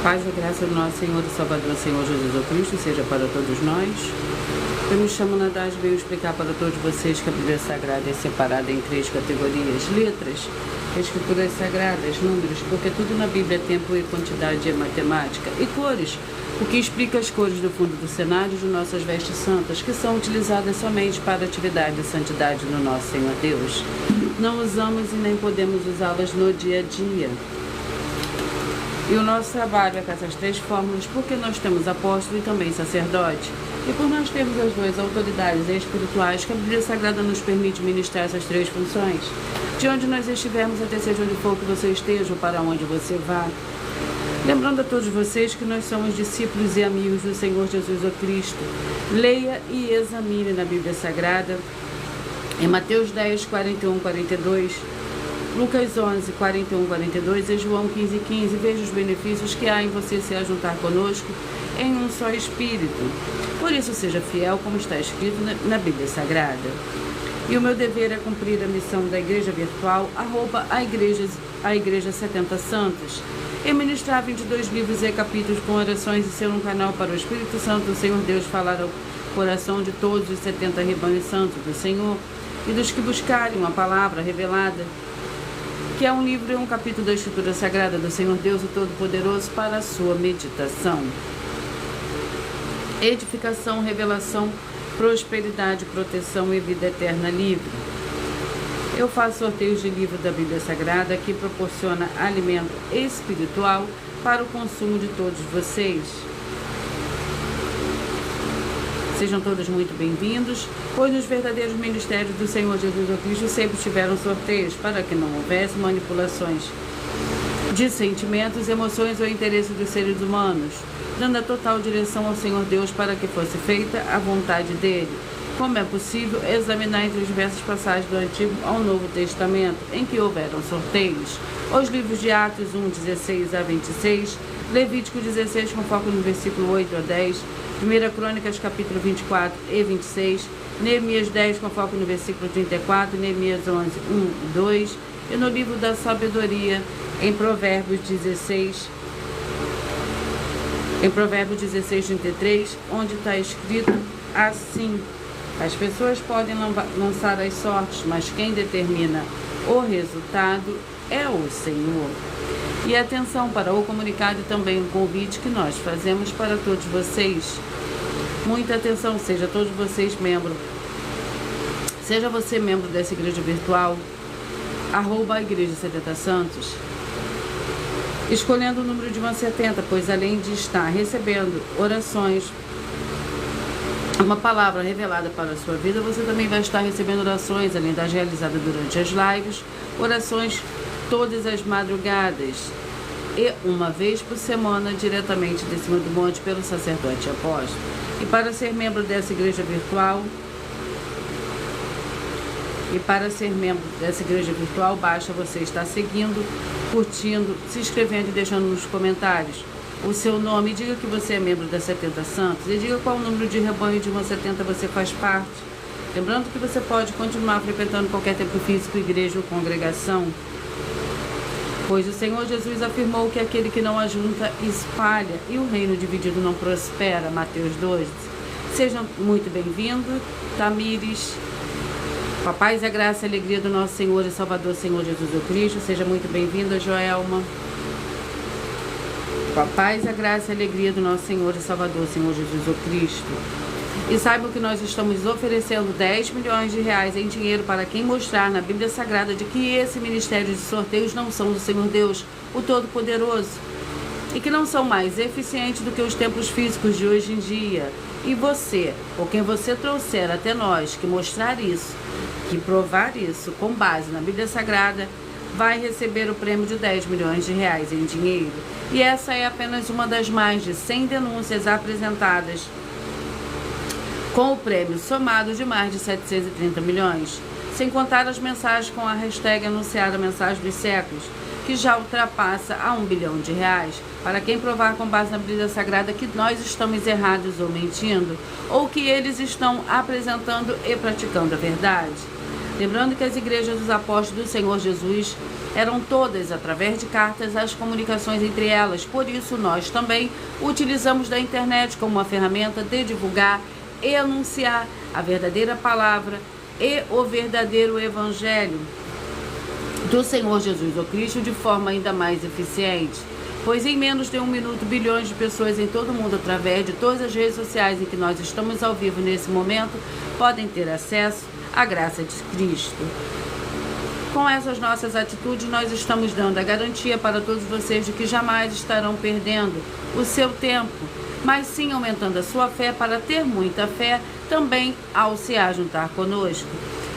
Paz e graça do nosso Senhor e Salvador, Senhor Jesus Cristo, seja para todos nós. Eu me chamo Nadaz, venho explicar para todos vocês que a Bíblia Sagrada é separada em 3 categorias: letras, escrituras sagradas, números, porque tudo na Bíblia é tempo e quantidade é matemática, e cores, o que explica as cores do fundo do cenário de nossas vestes santas, que são utilizadas somente para atividade e santidade no nosso Senhor Deus. Não usamos e nem podemos usá-las no dia a dia. E o nosso trabalho é com essas 3 fórmulas, porque nós temos apóstolo e também sacerdote. E por nós termos as 2 autoridades espirituais, que a Bíblia Sagrada nos permite ministrar essas 3 funções. De onde nós estivermos, até seja onde for que você esteja ou para onde você vá. Lembrando a todos vocês que nós somos discípulos e amigos do Senhor Jesus Cristo. Leia e examine na Bíblia Sagrada, em Mateus 10, 41, 42, Lucas 11, 41, 42 e João 15, 15. Veja os benefícios que há em você se ajuntar conosco em um só Espírito. Por isso, seja fiel, como está escrito na Bíblia Sagrada. E o meu dever é cumprir a missão da Igreja Virtual, a Igreja 70 Santos, e ministrar 22 livros e capítulos com orações e ser um canal para o Espírito Santo do Senhor Deus falar ao coração de todos os 70 rebanhos santos do Senhor e dos que buscarem uma palavra revelada, que é um livro e um capítulo da Escritura Sagrada do Senhor Deus, o Todo-Poderoso, para a sua meditação. Edificação, revelação, prosperidade, proteção e vida eterna livre. Eu faço sorteios de livros da Bíblia Sagrada que proporciona alimento espiritual para o consumo de todos vocês. Sejam todos muito bem-vindos, pois nos verdadeiros ministérios do Senhor Jesus Cristo sempre tiveram sorteios para que não houvesse manipulações de sentimentos, emoções ou interesses dos seres humanos, dando a total direção ao Senhor Deus para que fosse feita a vontade dele. Como é possível examinar entre as diversas passagens do Antigo ao Novo Testamento em que houveram sorteios? Os livros de Atos 1, 16 a 26, Levítico 16 com foco no versículo 8 a 10, 1 Crônicas capítulo 24 e 26, Neemias 10 com foco no versículo 34, Neemias 11, 1 e 2, e no livro da sabedoria em Provérbios 16, 33, onde está escrito assim: as pessoas podem lançar as sortes, mas quem determina o resultado é o Senhor. E atenção para o comunicado e também o convite que nós fazemos para todos vocês. Muita atenção, seja todos vocês membros. Seja você membro dessa igreja virtual, @ Igreja 70 Santos, escolhendo o número de 170, pois além de estar recebendo orações, uma palavra revelada para a sua vida, você também vai estar recebendo orações, além das realizadas durante as lives, orações todas as madrugadas e uma vez por semana, diretamente de cima do monte pelo sacerdote apóstolo. E para ser membro dessa igreja virtual, basta você estar seguindo, curtindo, se inscrevendo e deixando nos comentários o seu nome. Diga que você é membro da 70 Santos e diga qual o número de rebanho de 170 você faz parte. Lembrando que você pode continuar frequentando qualquer templo físico, igreja ou congregação, pois o Senhor Jesus afirmou que aquele que não ajunta espalha e o reino dividido não prospera. Mateus 12. Sejam muito bem-vindos, Tamires. Com a paz e a graça e a alegria do nosso Senhor e Salvador, Senhor Jesus Cristo. Seja muito bem-vinda, Joelma. Com a paz, a graça e a alegria do nosso Senhor e Salvador, Senhor Jesus Cristo. E saibam que nós estamos oferecendo 10 milhões de reais em dinheiro para quem mostrar na Bíblia Sagrada de que esse ministério de sorteios não são do Senhor Deus, o Todo-Poderoso, e que não são mais eficientes do que os templos físicos de hoje em dia. E você, ou quem você trouxer até nós, que mostrar isso, que provar isso com base na Bíblia Sagrada, vai receber o prêmio de 10 milhões de reais em dinheiro. E essa é apenas uma das mais de 100 denúncias apresentadas, com o prêmio somado de mais de 730 milhões, sem contar as mensagens com a hashtag anunciada Mensagem dos Séculos, que já ultrapassa a 1 bilhão de reais, para quem provar com base na Bíblia Sagrada que nós estamos errados ou mentindo, ou que eles estão apresentando e praticando a verdade. Lembrando que as igrejas dos apóstolos do Senhor Jesus eram todas através de cartas as comunicações entre elas. Por isso, nós também utilizamos da internet como uma ferramenta de divulgar e anunciar a verdadeira palavra e o verdadeiro evangelho do Senhor Jesus o Cristo de forma ainda mais eficiente. Pois em menos de 1 minuto, bilhões de pessoas em todo o mundo, através de todas as redes sociais em que nós estamos ao vivo nesse momento, podem ter acesso à graça de Cristo. Com essas nossas atitudes, nós estamos dando a garantia para todos vocês de que jamais estarão perdendo o seu tempo, mas sim aumentando a sua fé para ter muita fé também ao se ajuntar conosco.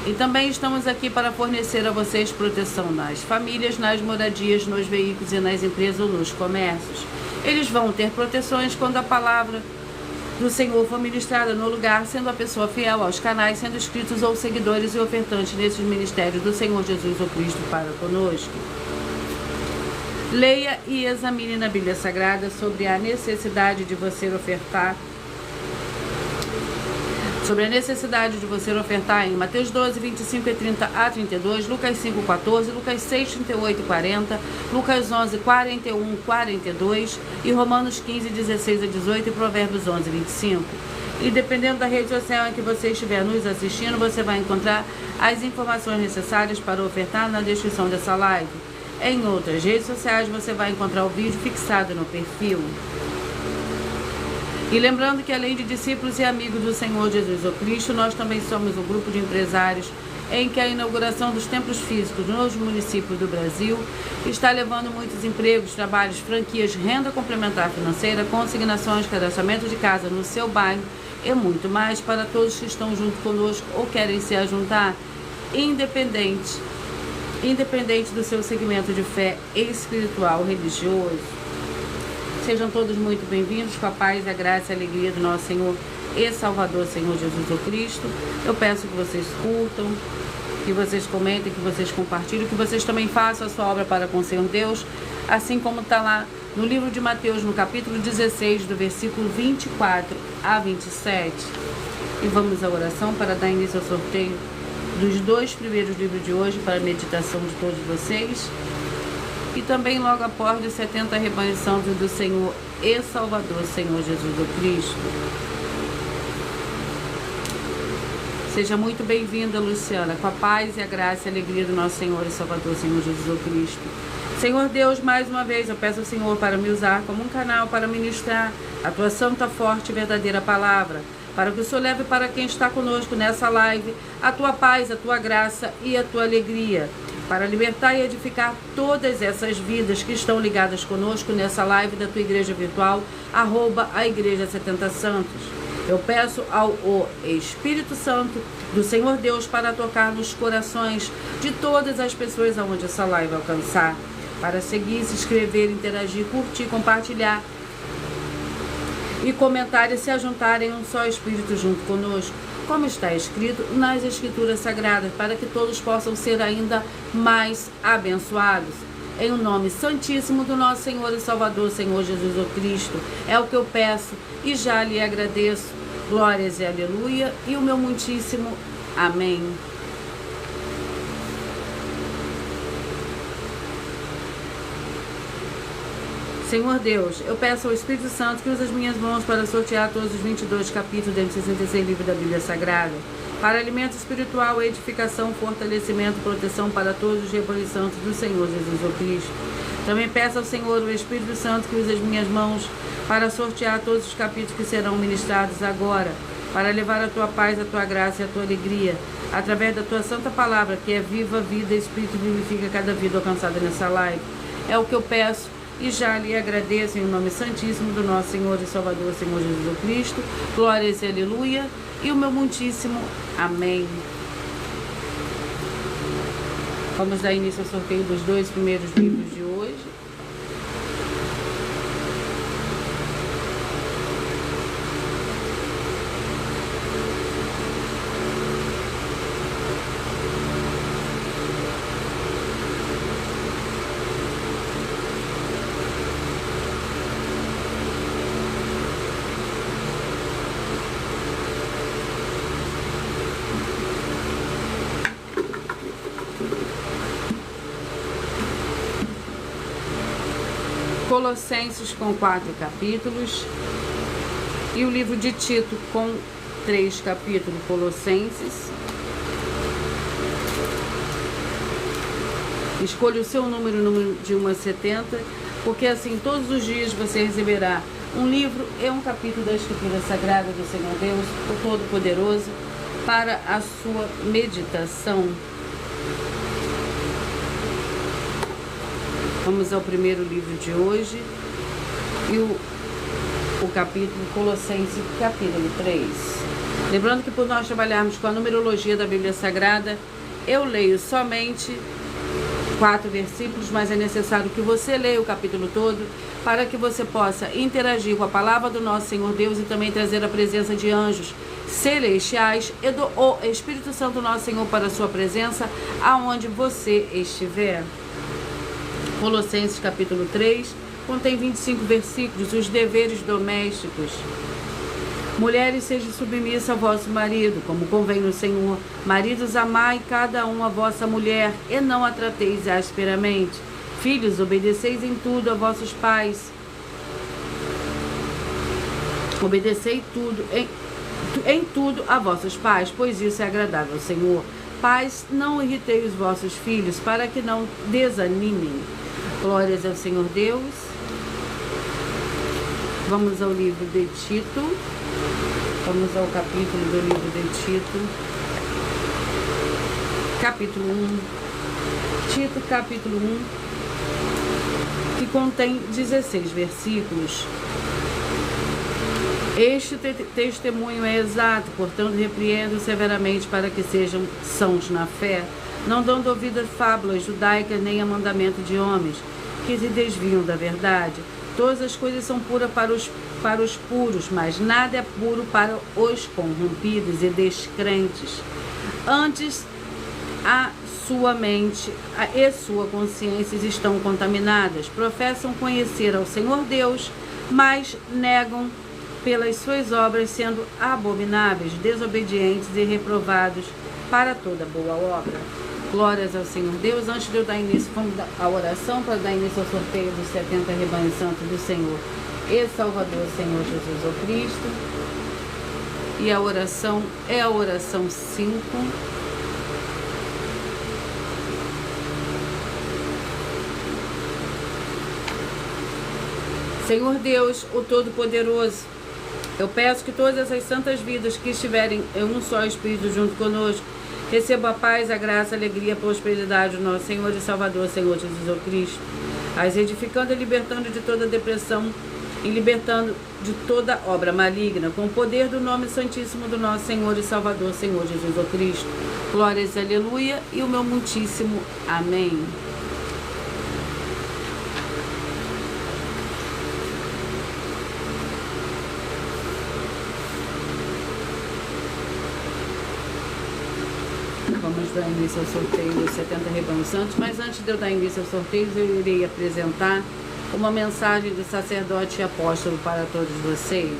E também estamos aqui para fornecer a vocês proteção nas famílias, nas moradias, nos veículos e nas empresas ou nos comércios. Eles vão ter proteções quando a palavra do Senhor for ministrada no lugar, sendo a pessoa fiel aos canais, sendo inscritos ou seguidores e ofertantes nesses ministérios do Senhor Jesus o Cristo para conosco. Leia e examine na Bíblia Sagrada sobre a necessidade de você ofertar em Mateus 12, 25 e 30 a 32, Lucas 5, 14, Lucas 6, 38 e 40, Lucas 11, 41, 42 e Romanos 15, 16 a 18 e Provérbios 11, 25. E dependendo da rede social em que você estiver nos assistindo, você vai encontrar as informações necessárias para ofertar na descrição dessa live. Em outras redes sociais você vai encontrar o vídeo fixado no perfil. E lembrando que além de discípulos e amigos do Senhor Jesus o Cristo, nós também somos um grupo de empresários em que a inauguração dos templos físicos nos municípios do Brasil está levando muitos empregos, trabalhos, franquias, renda complementar financeira, consignações, cadastramento de casa no seu bairro e muito mais para todos que estão junto conosco ou querem se ajuntar, independente do seu segmento de fé espiritual religioso. Sejam todos muito bem-vindos com a paz, a graça e a alegria do nosso Senhor e Salvador, Senhor Jesus o Cristo. Eu peço que vocês curtam, que vocês comentem, que vocês compartilhem, que vocês também façam a sua obra para com o Senhor Deus, assim como está lá no livro de Mateus, no capítulo 16, do versículo 24 a 27. E vamos à oração para dar início ao sorteio dos 2 primeiros livros de hoje para a meditação de todos vocês. E também logo após os 70 rebanhos santos do Senhor e Salvador, Senhor Jesus o Cristo. Seja muito bem-vinda, Luciana, com a paz e a graça e a alegria do nosso Senhor e Salvador, Senhor Jesus o Cristo. Senhor Deus, mais uma vez eu peço ao Senhor para me usar como um canal para ministrar a tua santa, forte e verdadeira palavra, para que o Senhor leve para quem está conosco nessa live a tua paz, a tua graça e a tua alegria, para libertar e edificar todas essas vidas que estão ligadas conosco nessa live da tua igreja virtual, @a Igreja 70 Santos. Eu peço ao Espírito Santo do Senhor Deus para tocar nos corações de todas as pessoas aonde essa live alcançar, para seguir, se inscrever, interagir, curtir, compartilhar e comentar e se ajuntarem um só Espírito junto conosco, como está escrito nas Escrituras Sagradas, para que todos possam ser ainda mais abençoados. Em o nome santíssimo do nosso Senhor e Salvador, Senhor Jesus o Cristo, é o que eu peço e já lhe agradeço. Glórias e aleluia, e o meu muitíssimo amém. Senhor Deus, eu peço ao Espírito Santo que use as minhas mãos para sortear todos os 22 capítulos dos 66 livros da Bíblia Sagrada, para alimento espiritual, edificação, fortalecimento, proteção para todos os rebanhos santos do Senhor Jesus o Cristo. Também peço ao Senhor, o Espírito Santo, que use as minhas mãos para sortear todos os capítulos que serão ministrados agora, para levar a tua paz, a tua graça e a tua alegria, através da tua santa palavra, que é viva, vida e Espírito vivifica cada vida alcançada nessa live. É o que eu peço e já lhe agradeço em nome santíssimo do nosso Senhor e Salvador, Senhor Jesus o Cristo. Glórias e aleluia, e o meu muitíssimo amém. Vamos dar início ao sorteio dos 2 primeiros livros de hoje. Colossenses com 4 capítulos e o livro de Tito com 3 capítulos. Colossenses. Escolha o seu número de 1 a 70, porque assim todos os dias você receberá um livro e um capítulo da Escritura Sagrada do Senhor Deus, o Todo-Poderoso, para a sua meditação. Vamos ao primeiro livro de hoje e o capítulo Colossenses, capítulo 3. Lembrando que por nós trabalharmos com a numerologia da Bíblia Sagrada, eu leio somente 4 versículos, mas é necessário que você leia o capítulo todo para que você possa interagir com a palavra do nosso Senhor Deus e também trazer a presença de anjos celestiais e do Espírito Santo nosso Senhor para a sua presença aonde você estiver. Colossenses capítulo 3 contém 25 versículos, os deveres domésticos. Mulheres, sejam submissas ao vosso marido, como convém no Senhor. Maridos, amai cada um a vossa mulher, e não a trateis asperamente. Filhos, obedeceis em tudo a vossos pais. Obedecei em tudo a vossos pais, pois isso é agradável ao Senhor. Pais, não irritei os vossos filhos, para que não desanimem. Glórias ao Senhor Deus. Vamos ao livro de Tito. Vamos ao capítulo do livro de Tito. Capítulo 1. Tito, capítulo 1, que contém 16 versículos. Este testemunho é exato, portanto repreendo severamente para que sejam sãos na fé, não dando ouvido a fábulas judaicas nem a mandamento de homens, que se desviam da verdade. Todas as coisas são puras para os puros, mas nada é puro para os corrompidos e descrentes. Antes, a sua mente e sua consciência estão contaminadas. Professam conhecer ao Senhor Deus, mas negam pelas suas obras, sendo abomináveis, desobedientes e reprovados para toda boa obra. Glórias ao Senhor Deus. Antes de eu dar início, vamos à oração para dar início ao sorteio dos 70 rebanhos santos do Senhor e Salvador, Senhor Jesus o Cristo. E a oração é a oração 5. Senhor Deus, o Todo-Poderoso, eu peço que todas essas santas vidas que estiverem em um só Espírito junto conosco, recebam a paz, a graça, a alegria, a prosperidade do nosso Senhor e Salvador, Senhor Jesus o Cristo, as edificando e libertando de toda depressão e libertando de toda obra maligna, com o poder do nome santíssimo do nosso Senhor e Salvador, Senhor Jesus o Cristo. Glórias, aleluia, e o meu muitíssimo amém. Vamos dar início ao sorteio dos 70 rebanhos santos, mas antes de eu dar início ao sorteio, eu irei apresentar uma mensagem do sacerdote e apóstolo para todos vocês.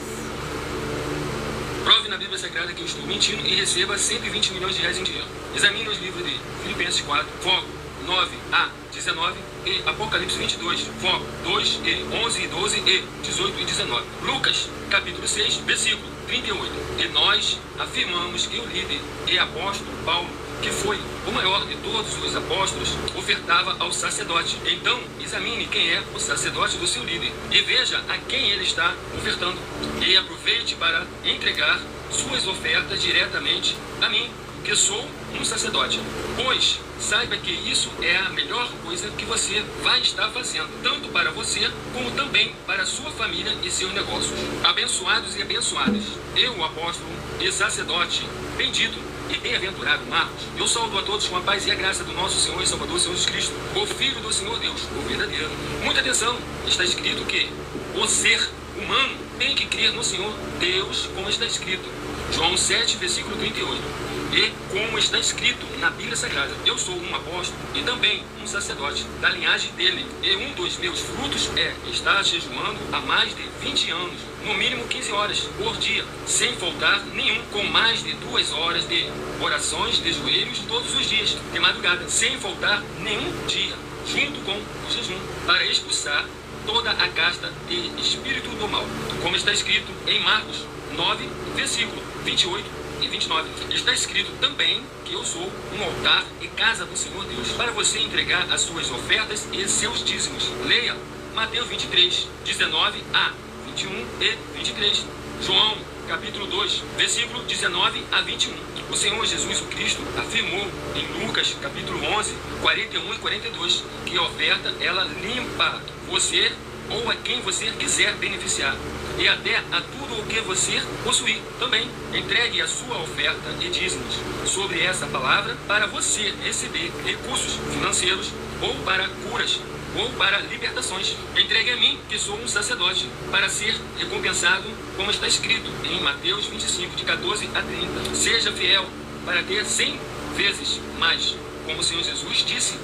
Prove na Bíblia Sagrada que eu estou mentindo e receba 120 milhões de reais em dinheiro. Examine os livros de Filipenses 4, foco 9 a 19 e Apocalipse 22, foco 2 e 11 e 12 e 18 e 19. Lucas, capítulo 6, versículo 38. E nós afirmamos que o líder e apóstolo Paulo, que foi o maior de todos os apóstolos, ofertava ao sacerdote. Então, examine quem é o sacerdote do seu líder e veja a quem ele está ofertando. E aproveite para entregar suas ofertas diretamente a mim, que sou um sacerdote. Pois, saiba que isso é a melhor coisa que você vai estar fazendo, tanto para você, como também para a sua família e seus negócios. Abençoados e abençoadas, eu, apóstolo e sacerdote, bendito e bem-aventurado Marcos, eu saúdo a todos com a paz e a graça do nosso Senhor e Salvador, Senhor Jesus Cristo, o Filho do Senhor Deus, o verdadeiro. Muita atenção, está escrito que o ser humano tem que crer no Senhor Deus, como está escrito. João 7, versículo 38. E como está escrito na Bíblia Sagrada, eu sou um apóstolo e também um sacerdote da linhagem dele. E um dos meus frutos é estar jejuando há mais de 20 anos, no mínimo 15 horas por dia, sem faltar nenhum, com mais de 2 horas de orações de joelhos todos os dias, de madrugada, sem faltar nenhum dia, junto com o jejum, para expulsar toda a casta e espírito do mal, como está escrito em Marcos 9, versículo 28 e 29. Está escrito também que eu sou um altar e casa do Senhor Deus, para você entregar as suas ofertas e seus dízimos. Leia Mateus 23, 19 a 21 e 23. João, capítulo 2, versículo 19 a 21. O Senhor Jesus o Cristo afirmou em Lucas, capítulo 11, 41 e 42, que a oferta, ela limpa você ou a quem você quiser beneficiar, e até a tudo o que você possuir. Também entregue a sua oferta e dízimos sobre essa palavra para você receber recursos financeiros, ou para curas, ou para libertações. Entregue a mim, que sou um sacerdote, para ser recompensado, como está escrito em Mateus 25, de 14 a 30. Seja fiel para ter 100 vezes mais, como o Senhor Jesus disse.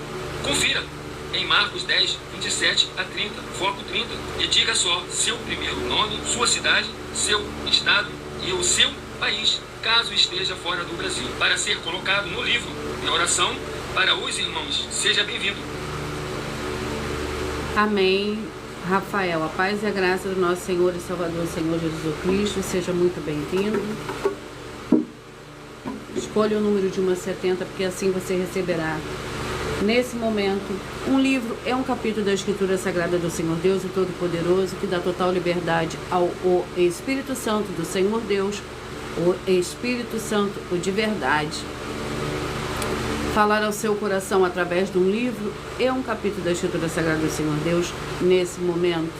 Confira em Marcos 10, 27 a 30, foco 30, e diga só seu primeiro nome, sua cidade, seu estado e o seu país, caso esteja fora do Brasil, para ser colocado no livro de oração para os irmãos. Seja bem-vindo. Amém. Rafael, a paz e a graça do nosso Senhor e Salvador, Senhor Jesus Cristo, seja muito bem-vindo. Escolha o número de 1 a 70, porque assim você receberá, nesse momento, um livro, é um capítulo da Escritura Sagrada do Senhor Deus, o Todo-Poderoso, que dá total liberdade ao Espírito Santo do Senhor Deus, o Espírito Santo, o de verdade, falar ao seu coração através de um livro. É um capítulo da Escritura Sagrada do Senhor Deus, nesse momento.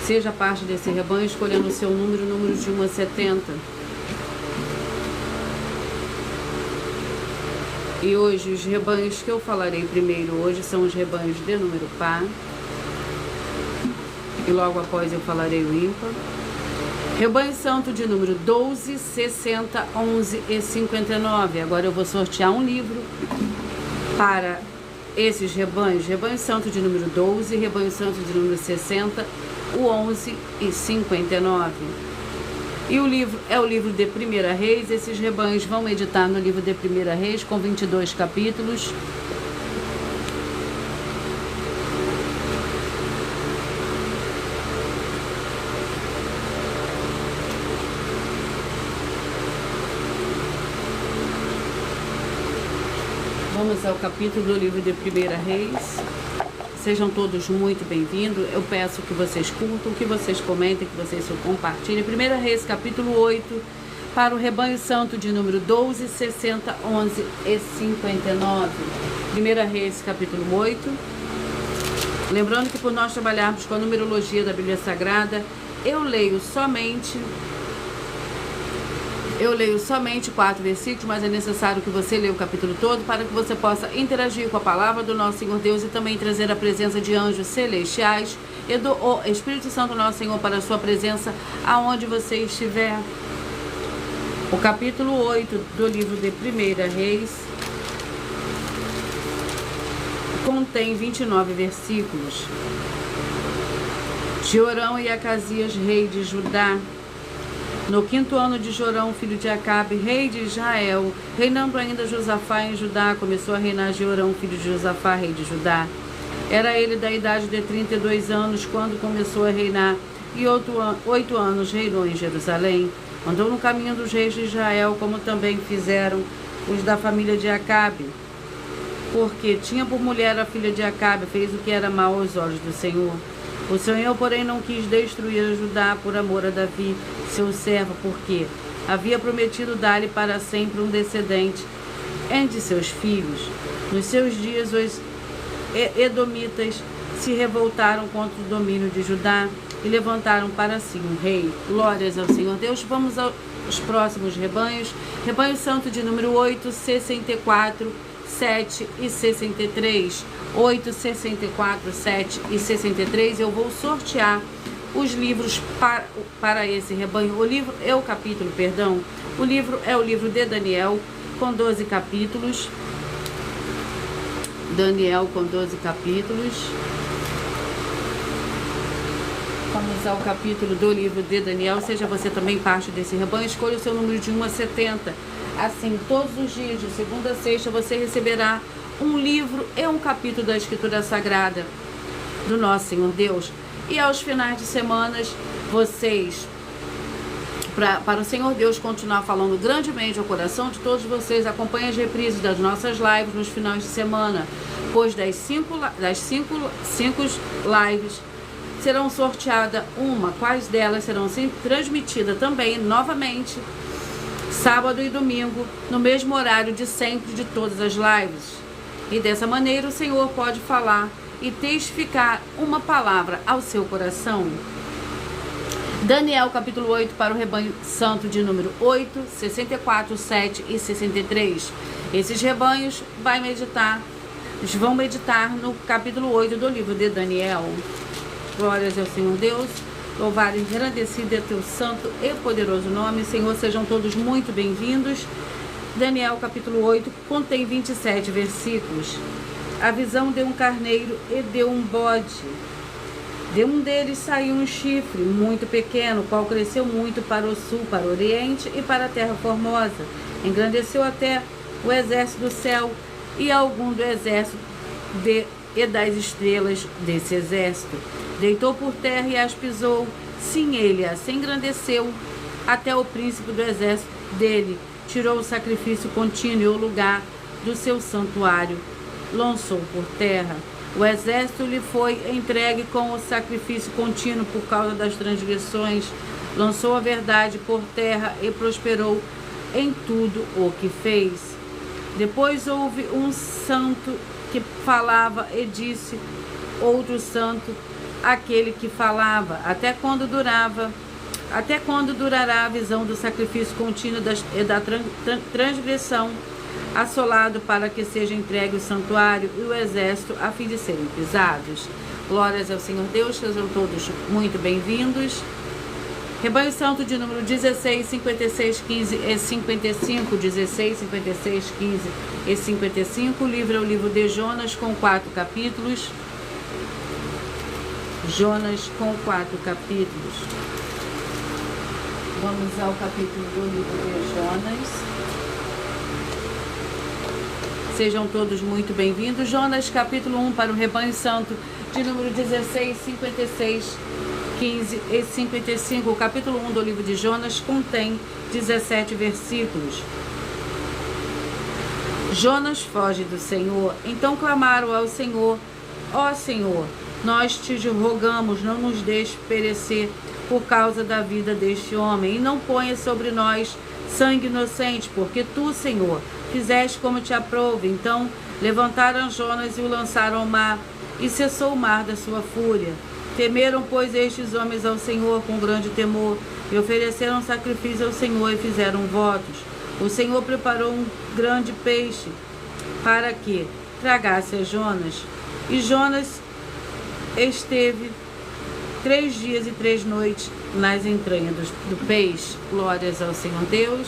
Seja parte desse rebanho, escolhendo o seu número de 1 a 70. E hoje, os rebanhos que eu falarei primeiro hoje são os rebanhos de número par. E logo após eu falarei o ímpar. Rebanho santo de número 12, 60, 11 e 59. Agora eu vou sortear um livro para esses rebanhos. Rebanho santo de número 12, rebanho santo de número 60, o 11 e 59. E o livro é o livro de 1 Reis. Esses rebanhos vão meditar no livro de 1 Reis, com 22 capítulos. Vamos ao capítulo do livro de 1 Reis. Sejam todos muito bem-vindos. Eu peço que vocês curtam, que vocês comentem, que vocês compartilhem. 1 Reis, capítulo 8, para o rebanho santo de número 12, 60, 11 e 59. 1 Reis, capítulo 8. Lembrando que por nós trabalharmos com a numerologia da Bíblia Sagrada, eu leio somente 4 versículos, mas é necessário que você leia o capítulo todo para que você possa interagir com a palavra do nosso Senhor Deus e também trazer a presença de anjos celestiais e do Espírito Santo nosso Senhor para a sua presença aonde você estiver. O capítulo 8 do livro de 1 Reis contém 29 versículos. Jorão e Acasias, rei de Judá, no 5º ano de Jorão, filho de Acabe, rei de Israel, reinando ainda Josafá em Judá, começou a reinar Jorão, filho de Josafá, rei de Judá. Era ele da idade de 32 anos quando começou a reinar, e 8 anos reinou em Jerusalém. Andou no caminho dos reis de Israel, como também fizeram os da família de Acabe, porque tinha por mulher a filha de Acabe, fez o que era mal aos olhos do Senhor. O Senhor, porém, não quis destruir Judá por amor a Davi, seu servo, porque havia prometido dar-lhe para sempre um descendente entre seus filhos. Nos seus dias, os edomitas se revoltaram contra o domínio de Judá e levantaram para si um rei. Glórias ao Senhor Deus. Vamos aos próximos rebanhos. Rebanho santo de número 8, 64, 7 e 63. 8, 64, 7 e 63. Eu vou sortear os livros para esse rebanho. O livro é o capítulo, perdão. O livro é o livro de Daniel, com 12 capítulos. Daniel com 12 capítulos. Vamos ao capítulo do livro de Daniel. Seja você também parte desse rebanho. Escolha o seu número de 1 a 70. Assim, todos os dias, de segunda a sexta, você receberá um livro e um capítulo da Escritura Sagrada. do nosso Senhor Deus. E aos finais de semanas, vocês, para o Senhor Deus continuar falando grandemente ao coração de todos vocês, acompanhem as reprises das nossas lives nos finais de semana, pois das cinco lives serão sorteadas uma, quais delas serão transmitidas também novamente, sábado e domingo, no mesmo horário de sempre de todas as lives. E dessa maneira o Senhor pode falar e testificar uma palavra ao seu coração. Daniel capítulo 8 para o rebanho santo de número 8, 64, 7 e 63. Esses rebanhos vão meditar no capítulo 8 do livro de Daniel. Glórias ao Senhor Deus, louvado e engrandecido é teu santo e poderoso nome. Senhor, sejam todos muito bem-vindos. Daniel capítulo 8 contém 27 versículos. A visão de um carneiro e de um bode. De um deles saiu um chifre muito pequeno, qual cresceu muito para o sul, para o oriente e para a terra formosa. Engrandeceu até o exército do céu e algum do exército e das estrelas desse exército. Deitou por terra e as pisou. Sim, ele as engrandeceu até o príncipe do exército dele. Tirou o sacrifício contínuo e o lugar do seu santuário. Lançou por terra. O exército lhe foi entregue com o sacrifício contínuo por causa das transgressões. Lançou a verdade por terra e prosperou em tudo o que fez. Depois houve um santo que falava e disse, outro santo, aquele que falava, até quando durará a visão do sacrifício contínuo e da transgressão, assolado para que seja entregue o santuário e o exército a fim de serem pisados. Glórias ao Senhor Deus, sejam todos muito bem-vindos. Rebanho Santo de número 16, 56, 15 e 55, 16, 56, 15 e 55. O livro é o livro de Jonas com 4 capítulos. Jonas com 4 capítulos. Vamos ao capítulo do livro de Jonas. Sejam todos muito bem-vindos. Jonas, capítulo 1 para o rebanho santo, de número 16, 56, 15 e 55. O capítulo 1 do livro de Jonas contém 17 versículos. Jonas foge do Senhor. Então clamaram ao Senhor: ó Senhor, nós te rogamos, não nos deixe perecer por causa da vida deste homem, e não ponha sobre nós sangue inocente, porque tu, Senhor, fizeste como te aprouve. Então levantaram Jonas e o lançaram ao mar, e cessou o mar da sua fúria. Temeram, pois, estes homens ao Senhor com grande temor, e ofereceram sacrifício ao Senhor e fizeram votos. O Senhor preparou um grande peixe para que tragasse a Jonas. E Jonas esteve 3 dias e 3 noites nas entranhas do peixe. Glórias ao Senhor Deus.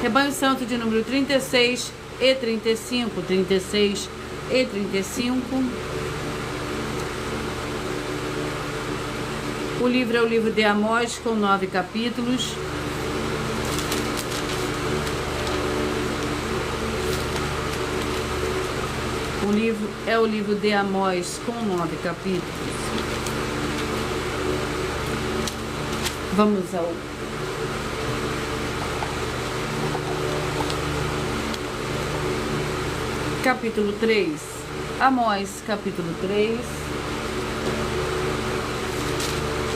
Rebanho Santo de número 36 e 35. 36 e 35. O livro é o livro de Amós com 9 capítulos. O livro é o livro de Amós com 9 capítulos. Vamos ao capítulo 3. Amós, capítulo 3.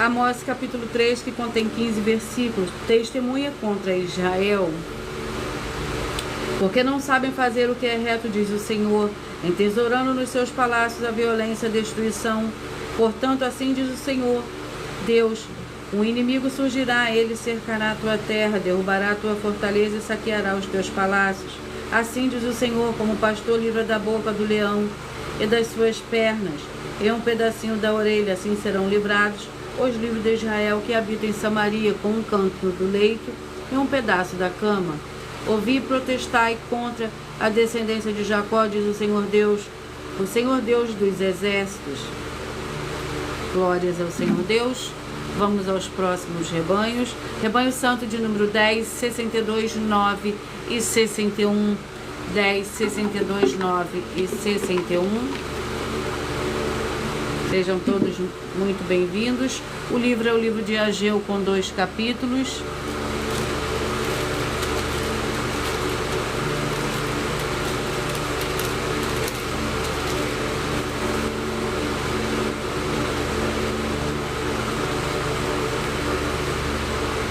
Amós, capítulo 3, que contém 15 versículos. Testemunha contra Israel. Porque não sabem fazer o que é reto, diz o Senhor, entesourando nos seus palácios a violência e a destruição. Portanto, assim diz o Senhor Deus: o inimigo surgirá, ele cercará a tua terra, derrubará a tua fortaleza e saqueará os teus palácios. Assim diz o Senhor: como o pastor livra da boca do leão e das suas pernas, e um pedacinho da orelha, assim serão livrados os livros de Israel que habitam em Samaria, com um canto do leito e um pedaço da cama. Ouvi e protestai contra a descendência de Jacó, diz o Senhor Deus dos exércitos. Glórias ao Senhor Deus. Vamos aos próximos rebanhos. Rebanho Santo de número 10, 62, 9 e 61. 10, 62, 9 e 61. Sejam todos muito bem-vindos. O livro é o livro de Ageu, com 2 capítulos.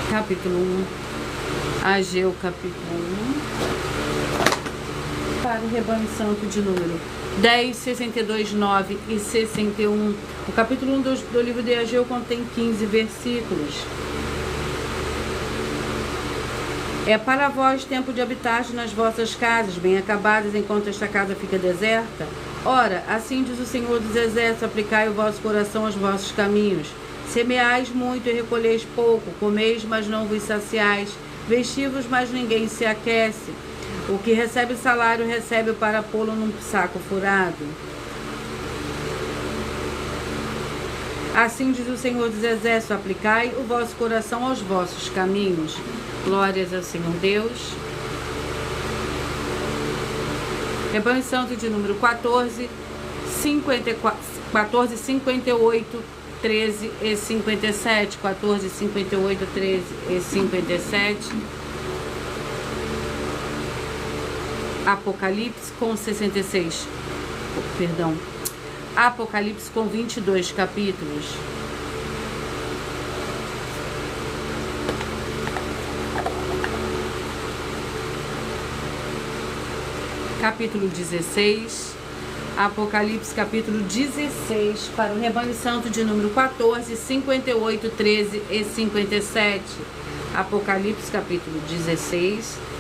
Capítulo 1, Ageu, capítulo 1, para o rebanho santo de número 10, 62, 9 e 61. O capítulo 1 do livro de Ageu contém 15 versículos. É para vós tempo de habitar nas vossas casas, bem acabadas, enquanto esta casa fica deserta? Ora, assim diz o Senhor dos Exércitos, aplicai o vosso coração aos vossos caminhos. Semeais muito e recolheis pouco, comeis, mas não vos saciais, vestivos, mas ninguém se aquece. O que recebe salário, recebe para pô-lo num saco furado. Assim diz o Senhor dos Exércitos, aplicai o vosso coração aos vossos caminhos. Glórias ao Senhor Deus. Rebanho Santo de número 14, 58, 13 e 57, 14, 58, 13 e 57. Apocalipse com 66, perdão, Apocalipse com 22 capítulos. Capítulo 16, Apocalipse capítulo 16, para o rebanho santo de número 14, 58, 13 e 57. Apocalipse capítulo 16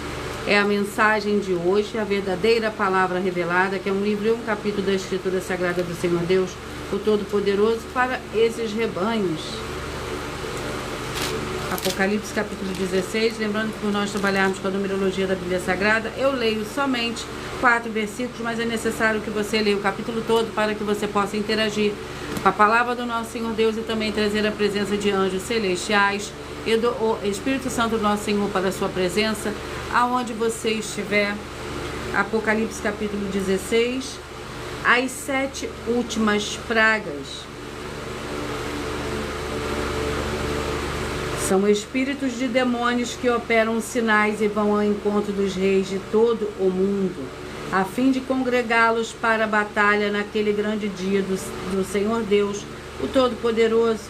é a mensagem de hoje, a verdadeira palavra revelada, que é um livro e um capítulo da Escritura Sagrada do Senhor Deus, o Todo-Poderoso, para esses rebanhos. Apocalipse capítulo 16, lembrando que por nós trabalharmos com a numerologia da Bíblia Sagrada, eu leio somente 4 versículos, mas é necessário que você leia o capítulo todo para que você possa interagir com a palavra do nosso Senhor Deus e também trazer a presença de anjos celestiais e do Espírito Santo do nosso Senhor para a sua presença, aonde você estiver. Apocalipse capítulo 16, as 7 últimas pragas. São espíritos de demônios que operam sinais e vão ao encontro dos reis de todo o mundo, a fim de congregá-los para a batalha naquele grande dia do Senhor Deus, o Todo-Poderoso.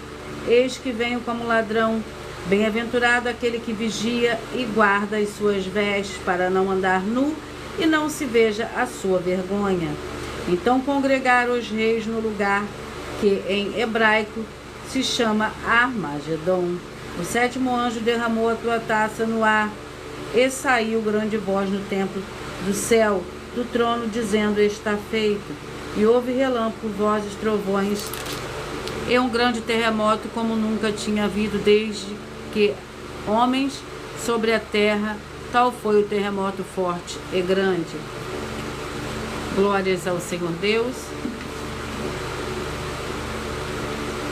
Eis que venho como ladrão. Bem-aventurado aquele que vigia e guarda as suas vestes, para não andar nu e não se veja a sua vergonha. Então congregaram os reis no lugar que em hebraico se chama Armagedon. O 7º anjo derramou a tua taça no ar, e saiu grande voz no templo do céu, do trono, dizendo: está feito. E houve relâmpagos, vozes, trovões, e um grande terremoto, como nunca tinha havido desde que homens sobre a terra. Tal foi o terremoto forte e grande. Glórias ao Senhor Deus.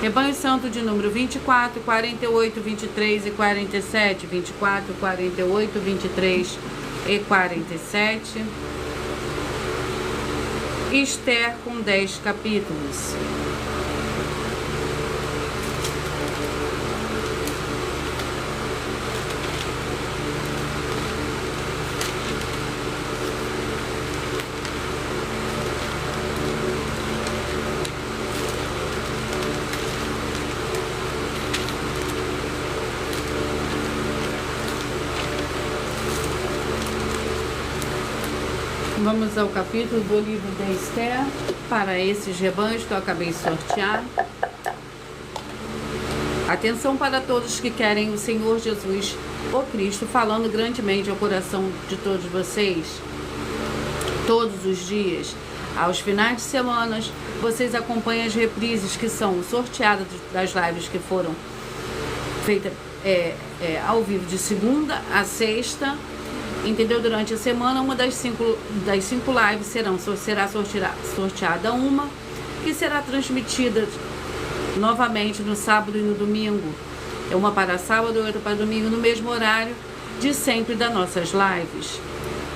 Rebanho Santo de número 24, 48, 23 e 47. 24, 48, 23 e 47. Esther com 10 capítulos. Vamos ao capítulo do livro de Esther, para esses rebanhos que eu acabei de sortear. Atenção para todos que querem o Senhor Jesus, o Cristo, falando grandemente ao coração de todos vocês. Todos os dias, aos finais de semana, vocês acompanham as reprises que são sorteadas das lives que foram feitas ao vivo de segunda a sexta. Entendeu? Durante a semana, uma das cinco lives será sorteada uma, que será transmitida novamente no sábado e no domingo. É uma para sábado e outra para domingo, no mesmo horário de sempre das nossas lives.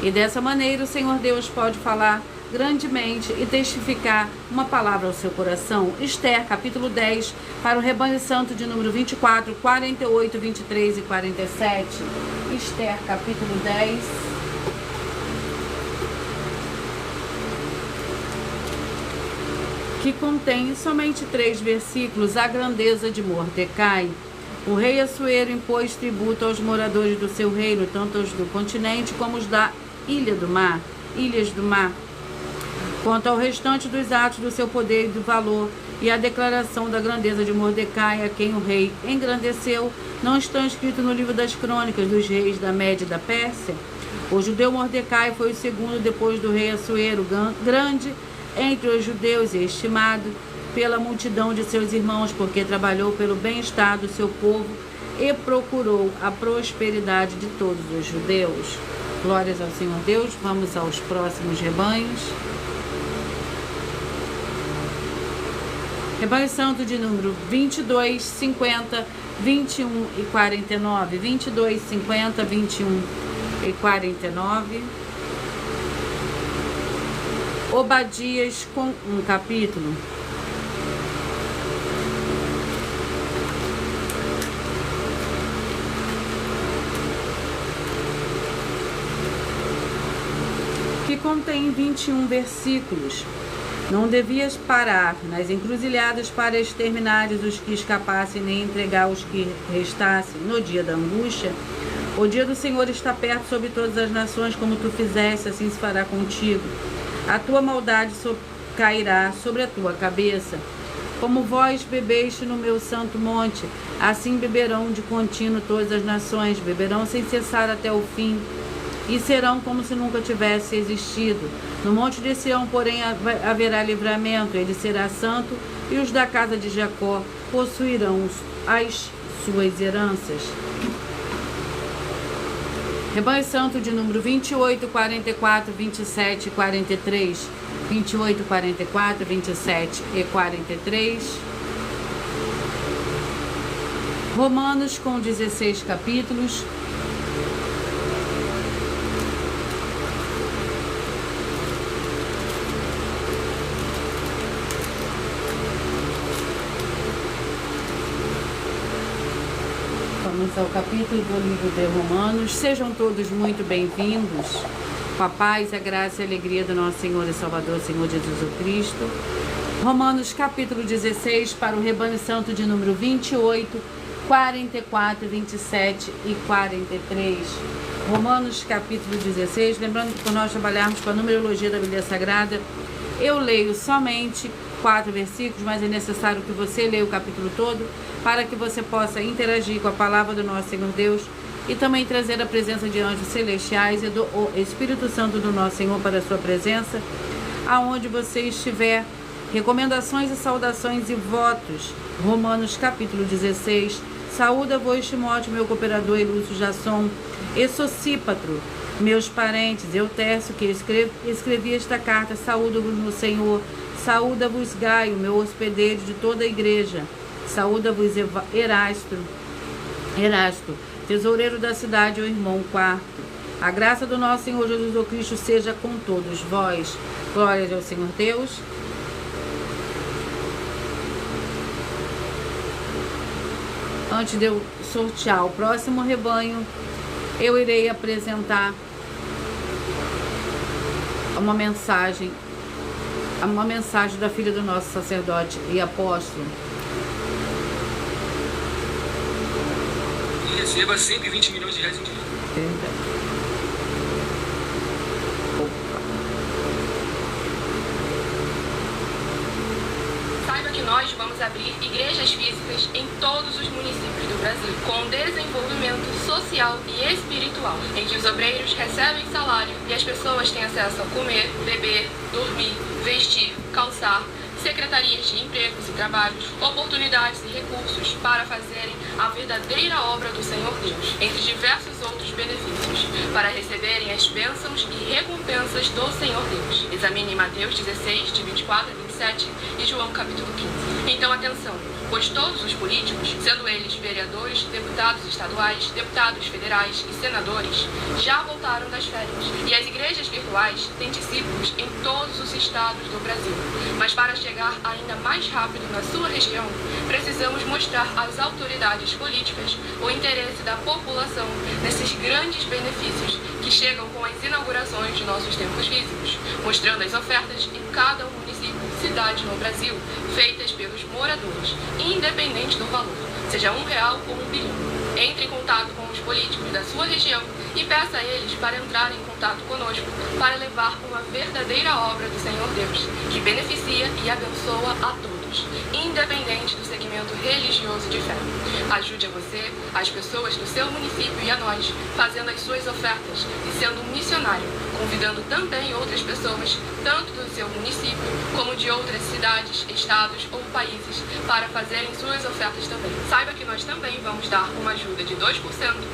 E dessa maneira o Senhor Deus pode falar grandemente e testificar uma palavra ao seu coração. Esther, capítulo 10, para o rebanho santo de número 24, 48, 23 e 47. Esther, capítulo 10. Que contém somente 3 versículos, a grandeza de Mordecai. O rei Assuero impôs tributo aos moradores do seu reino, tanto os do continente como os da ilhas do mar. Quanto ao restante dos atos do seu poder e do valor, e a declaração da grandeza de Mordecai, a quem o rei engrandeceu, não estão escritos no livro das crônicas dos reis da Média e da Pérsia? O judeu Mordecai foi o segundo depois do rei Assuero, grande entre os judeus e estimado pela multidão de seus irmãos, porque trabalhou pelo bem-estar do seu povo e procurou a prosperidade de todos os judeus. Glórias ao Senhor Deus. Vamos aos próximos rebanhos. Rebanho santo de número 22, 50, 21 e 49. 22, 50, 21 e 49. Obadias com um capítulo. Que contém 21 versículos. Não devias parar nas encruzilhadas para exterminares os que escapassem, nem entregar os que restassem no dia da angústia. O dia do Senhor está perto sobre todas as nações, como tu fizeste, assim se fará contigo. A tua maldade cairá sobre a tua cabeça. Como vós bebeste no meu santo monte, assim beberão de contínuo todas as nações, beberão sem cessar até o fim, e serão como se nunca tivesse existido. No monte de Sião, porém, haverá livramento, ele será santo, e os da casa de Jacó possuirão as suas heranças. Rebanho santo de número 28, 44, 27 e 43. 28, 44, 27 e 43. Romanos com 16 capítulos. Vamos ao capítulo do livro de Romanos. Sejam todos muito bem-vindos. Com a paz, a graça e a alegria do nosso Senhor e Salvador, Senhor Jesus Cristo. Romanos capítulo 16, para o rebanho santo de número 28, 44, 27 e 43. Romanos capítulo 16. Lembrando que por nós trabalharmos com a numerologia da Bíblia Sagrada, eu leio somente 4 versículos, mas é necessário que você leia o capítulo todo para que você possa interagir com a palavra do nosso Senhor Deus e também trazer a presença de anjos celestiais e do Espírito Santo do nosso Senhor para a sua presença, aonde você estiver. Recomendações e saudações e votos. Romanos capítulo 16. Saúda-vos, Timóteo, meu cooperador, e Lúcio Jasson, e Sosípatro, meus parentes, eu Tércio, que escrevi esta carta, saúdo-vos no Senhor. Saúda-vos Gaio, meu hospedeiro de toda a igreja. Saúda-vos Erasto, tesoureiro da cidade, o irmão quarto. A graça do nosso Senhor Jesus Cristo seja com todos vós. Glórias ao Senhor Deus. Antes de eu sortear o próximo rebanho, eu irei apresentar uma mensagem da filha do nosso sacerdote e apóstolo. E receba 120 milhões de reais em dinheiro. Saiba que nós vamos abrir igrejas físicas em todos os municípios do Brasil, com desenvolvimento social e espiritual, em que os obreiros recebem salário e as pessoas têm acesso a comer, beber, dormir, vestir, calçar, secretarias de empregos e trabalhos, oportunidades e recursos para fazerem a verdadeira obra do Senhor Deus, entre diversos outros benefícios, para receberem as bênçãos e recompensas do Senhor Deus. Examine Mateus 16, de 24 a 27 e João capítulo 15. Então, atenção, pois todos os políticos, sendo eles vereadores, deputados estaduais, deputados federais e senadores, já voltaram das férias. E as igrejas virtuais têm discípulos em todos os estados do Brasil. Mas para chegar ainda mais rápido na sua região, precisamos mostrar às autoridades políticas o interesse da população nesses grandes benefícios que chegam com as inaugurações de nossos templos físicos, mostrando as ofertas em cada município, cidade no Brasil, feitas pelos moradores, independente do valor, seja R$1 ou R$1 bilhão. Entre em contato com os políticos da sua região e peça a eles para entrarem em contato conosco para levar uma verdadeira obra do Senhor Deus, que beneficia e abençoa a todos, independente do segmento religioso de fé. Ajude a você, as pessoas do seu município e a nós, fazendo as suas ofertas e sendo um missionário, convidando também outras pessoas, tanto do seu município como de outras cidades, estados ou países, para fazerem suas ofertas também. Saiba que nós também vamos dar uma ajuda de 2%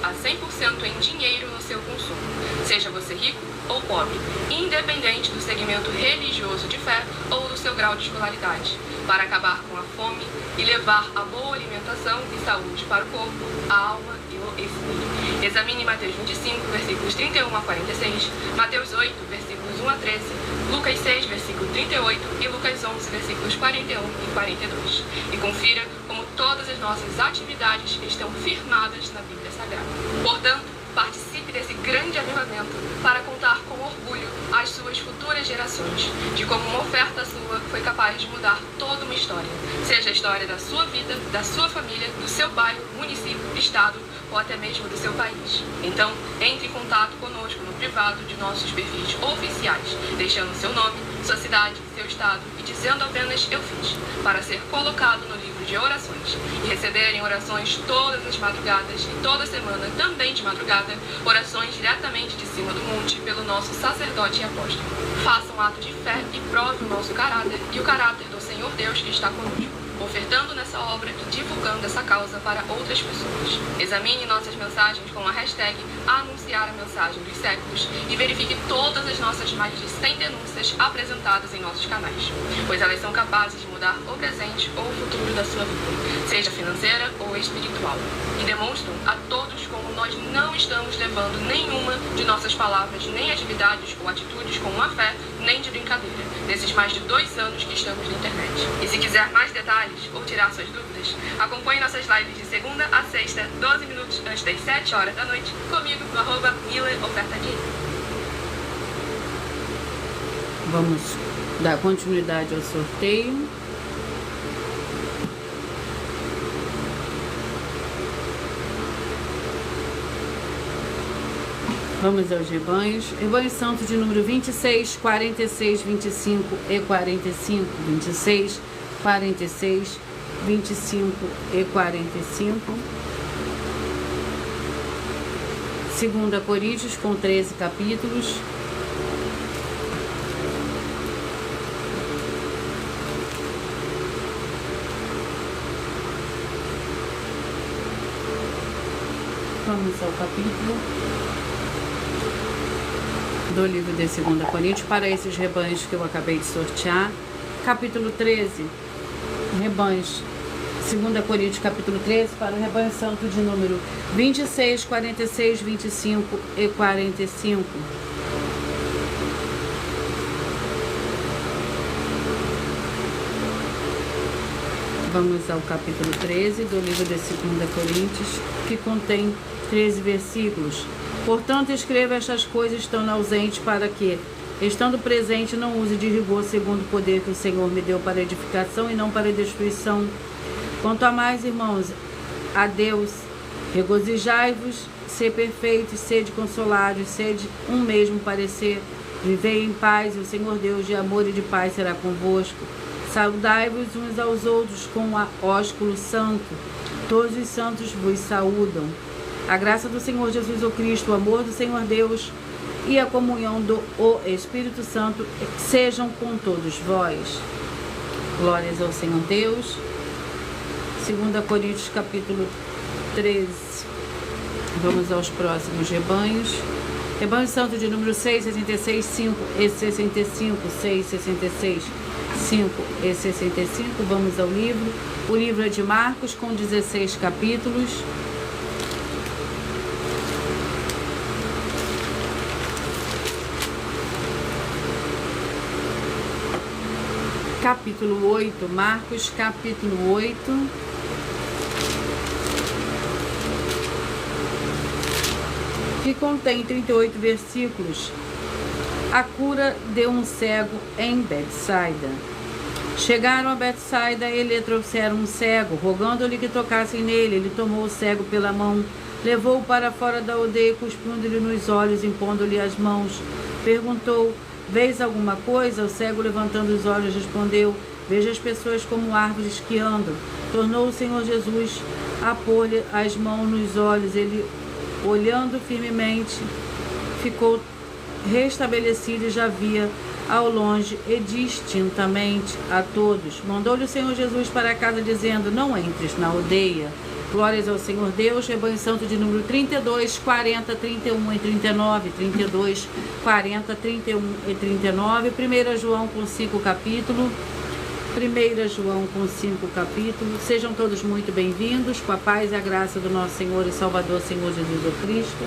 a 100% em dinheiro no seu consumo, seja você rico ou pobre, independente do segmento religioso de fé ou do seu grau de escolaridade, para acabar com a fome e levar a boa alimentação e saúde para o corpo, a alma e o espírito. Examine Mateus 25, versículos 31 a 46, Mateus 8, versículos 1 a 13, Lucas 6, versículo 38 e Lucas 11, versículos 41 e 42. E confira como todas as nossas atividades estão firmadas na Bíblia Sagrada. Portanto, participe desse grande avivamento para contar com orgulho às suas futuras gerações de como uma oferta sua foi capaz de mudar toda uma história, seja a história da sua vida, da sua família, do seu bairro, município, estado ou até mesmo do seu país. Então, entre em contato conosco no privado de nossos perfis oficiais, deixando seu nome, sua cidade, seu estado e dizendo apenas "eu fiz", para ser colocado no livro de orações e receberem orações todas as madrugadas e toda semana, também de madrugada, orações diretamente de cima do monte pelo nosso sacerdote e apóstolo. Faça um ato de fé e prove o nosso caráter e o caráter do Senhor Deus que está conosco, ofertando nessa obra e divulgando essa causa para outras pessoas. Examine nossas mensagens com a hashtag Anunciar a Mensagem dos Séculos e verifique todas as nossas mais de 100 denúncias apresentadas em nossos canais, pois elas são capazes de mudar o presente ou o futuro da sua vida, seja financeira ou espiritual, e demonstram a todos como nós não estamos levando nenhuma de nossas palavras, nem atividades ou atitudes com má fé, nem de brincadeira, nesses mais de 2 anos que estamos na internet. E se quiser mais detalhes ou tirar suas dúvidas, acompanhe nossas lives de segunda a sexta, 12 minutos antes das 7 horas da noite, comigo no @MilaOfertaDia. Vamos dar continuidade ao sorteio. Vamos aos rebanhos. Rebanho santo de número 26, 46, 25 e 45. 26, 46, 25 e 45. 2 Coríntios, com 13 capítulos. Vamos ao capítulo do livro de 2 Coríntios, para esses rebanhos que eu acabei de sortear. Capítulo 13, rebanhos. 2 Coríntios, capítulo 13, para o rebanho santo de número 26, 46, 25 e 45. Vamos ao capítulo 13 do livro de 2 Coríntios, que contém 13 versículos. Portanto, escreva estas coisas estando ausente, para que, estando presente, não use de rigor segundo o poder que o Senhor me deu para edificação e não para destruição. Quanto a mais, irmãos, a Deus, regozijai-vos, ser perfeitos, sede consolados, sede um mesmo parecer, vivei em paz, e o Senhor Deus de amor e de paz será convosco. Saudai-vos uns aos outros com o ósculo santo. Todos os santos vos saúdam. A graça do Senhor Jesus o Cristo, o amor do Senhor Deus e a comunhão do Espírito Santo sejam com todos vós. Glórias ao Senhor Deus. 2 Coríntios, capítulo 13. Vamos aos próximos rebanhos. Rebanho Santo de número 6, 66, 5 e 65, 6, 66, 5 e 65. Vamos ao livro. O livro é de Marcos, com 16 capítulos. Capítulo 8, Marcos, capítulo 8. Que contém 38 versículos. A cura de um cego em Betsaida. Chegaram a Betsaida e lhe trouxeram um cego, rogando-lhe que tocassem nele. Ele tomou o cego pela mão, levou-o para fora da aldeia, cuspindo-lhe nos olhos, impondo-lhe as mãos. Perguntou: vês alguma coisa? O cego, levantando os olhos, respondeu: vejo as pessoas como árvores que andam. Tornou o Senhor Jesus a pôr-lhe as mãos nos olhos. Ele, olhando firmemente, ficou restabelecido e já via ao longe e distintamente a todos. Mandou-lhe o Senhor Jesus para casa, dizendo: não entres na aldeia. Glórias ao Senhor Deus. Rebanho Santo de número 32, 40, 31 e 39. 32, 40, 31 e 39. 1 João com 5 capítulos. 1 João com 5 capítulos. Sejam todos muito bem-vindos, com a paz e a graça do nosso Senhor e Salvador, Senhor Jesus Cristo.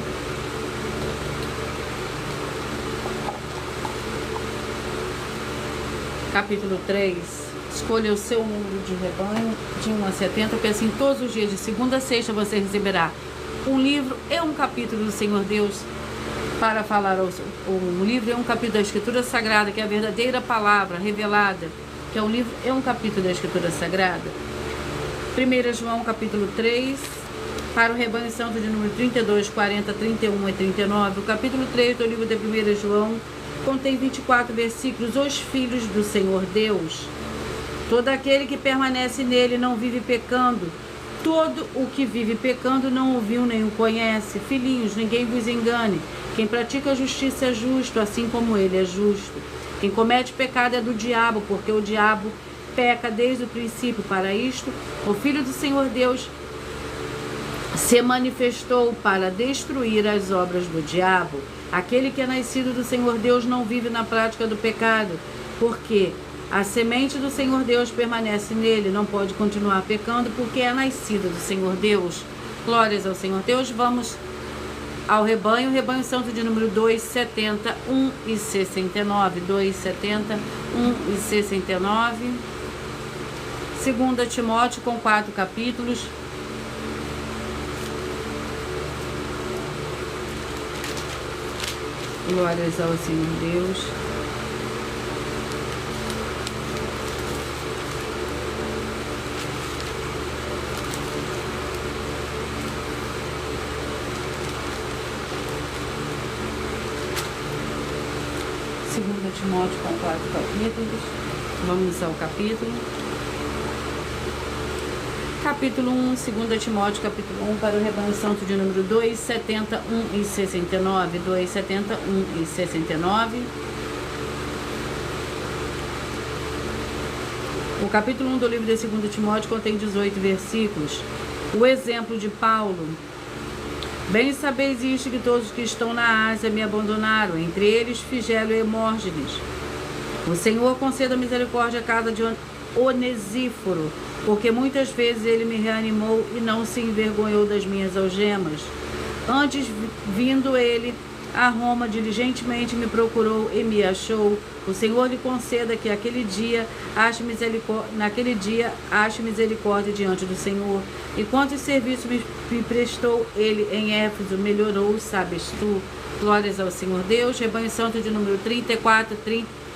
Capítulo 3. Escolha o seu número de rebanho, de 1 a 70, porque assim todos os dias, de segunda a sexta, você receberá um livro e um capítulo do Senhor Deus para falar. Um livro e um capítulo da Escritura Sagrada, que é a verdadeira palavra revelada, que é um livro e um capítulo da Escritura Sagrada. 1 João capítulo 3, para o rebanho santo de número 32, 40, 31 e 39. O capítulo 3 do livro de 1 João contém 24 versículos. Os filhos do Senhor Deus. Todo aquele que permanece nele não vive pecando. Todo o que vive pecando não o viu nem o conhece. Filhinhos, ninguém vos engane. Quem pratica a justiça é justo, assim como ele é justo. Quem comete pecado é do diabo, porque o diabo peca desde o princípio. Para isto, o Filho do Senhor Deus se manifestou para destruir as obras do diabo. Aquele que é nascido do Senhor Deus não vive na prática do pecado, porque a semente do Senhor Deus permanece nele, não pode continuar pecando, porque é nascido do Senhor Deus. Glórias ao Senhor Deus. Vamos ao rebanho. Rebanho santo de número 2, 70, 1 e 69. 2, 70, 1 e 69. 2 Timóteo com 4 capítulos. Glórias ao Senhor Deus. Timóteo com 4 capítulos. Vamos ao capítulo. Capítulo 1, 2 Timóteo, capítulo 1, para o rebanho santo de número 2, 70, 1 e 69. 2, 70, 1 e 69. O capítulo 1 do livro de 2 Timóteo contém 18 versículos. O exemplo de Paulo. Bem sabeis isto, que todos que estão na Ásia me abandonaram, entre eles Figelo e Hermógenes. O Senhor conceda misericórdia à casa de Onesíforo, porque muitas vezes ele me reanimou e não se envergonhou das minhas algemas. Antes, vindo ele a Roma, diligentemente me procurou e me achou. O Senhor lhe conceda que naquele dia ache misericórdia diante do Senhor. E quantos serviços me prestou ele em Éfeso, melhorou, sabes tu. Glórias ao Senhor Deus. Rebanho santo de número 34,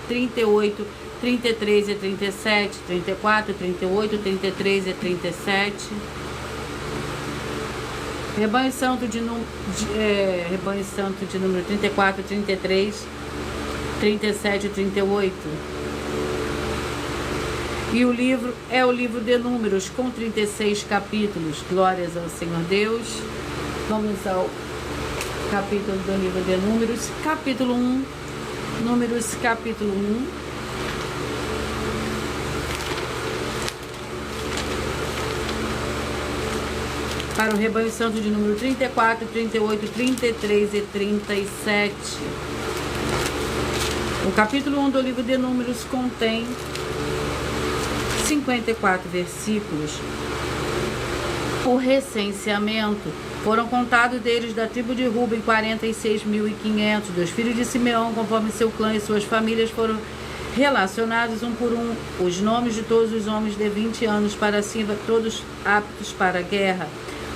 38, 33 e 37. 34, 38, 33 e 37. Rebanho santo de número 34, 33, 37 e 38. E o livro é o livro de Números, com 36 capítulos. Glórias ao Senhor Deus. Vamos ao capítulo do livro de Números, capítulo 1. Números, capítulo 1. Para o rebanho santo de número 34, 38, 33 e 37. O capítulo 1 do livro de Números contém 54 versículos. O recenseamento. Foram contados deles da tribo de Ruben 46.500. Dos filhos de Simeão, conforme seu clã e suas famílias, foram relacionados um por um os nomes de todos os homens de 20 anos para cima, todos aptos para a guerra.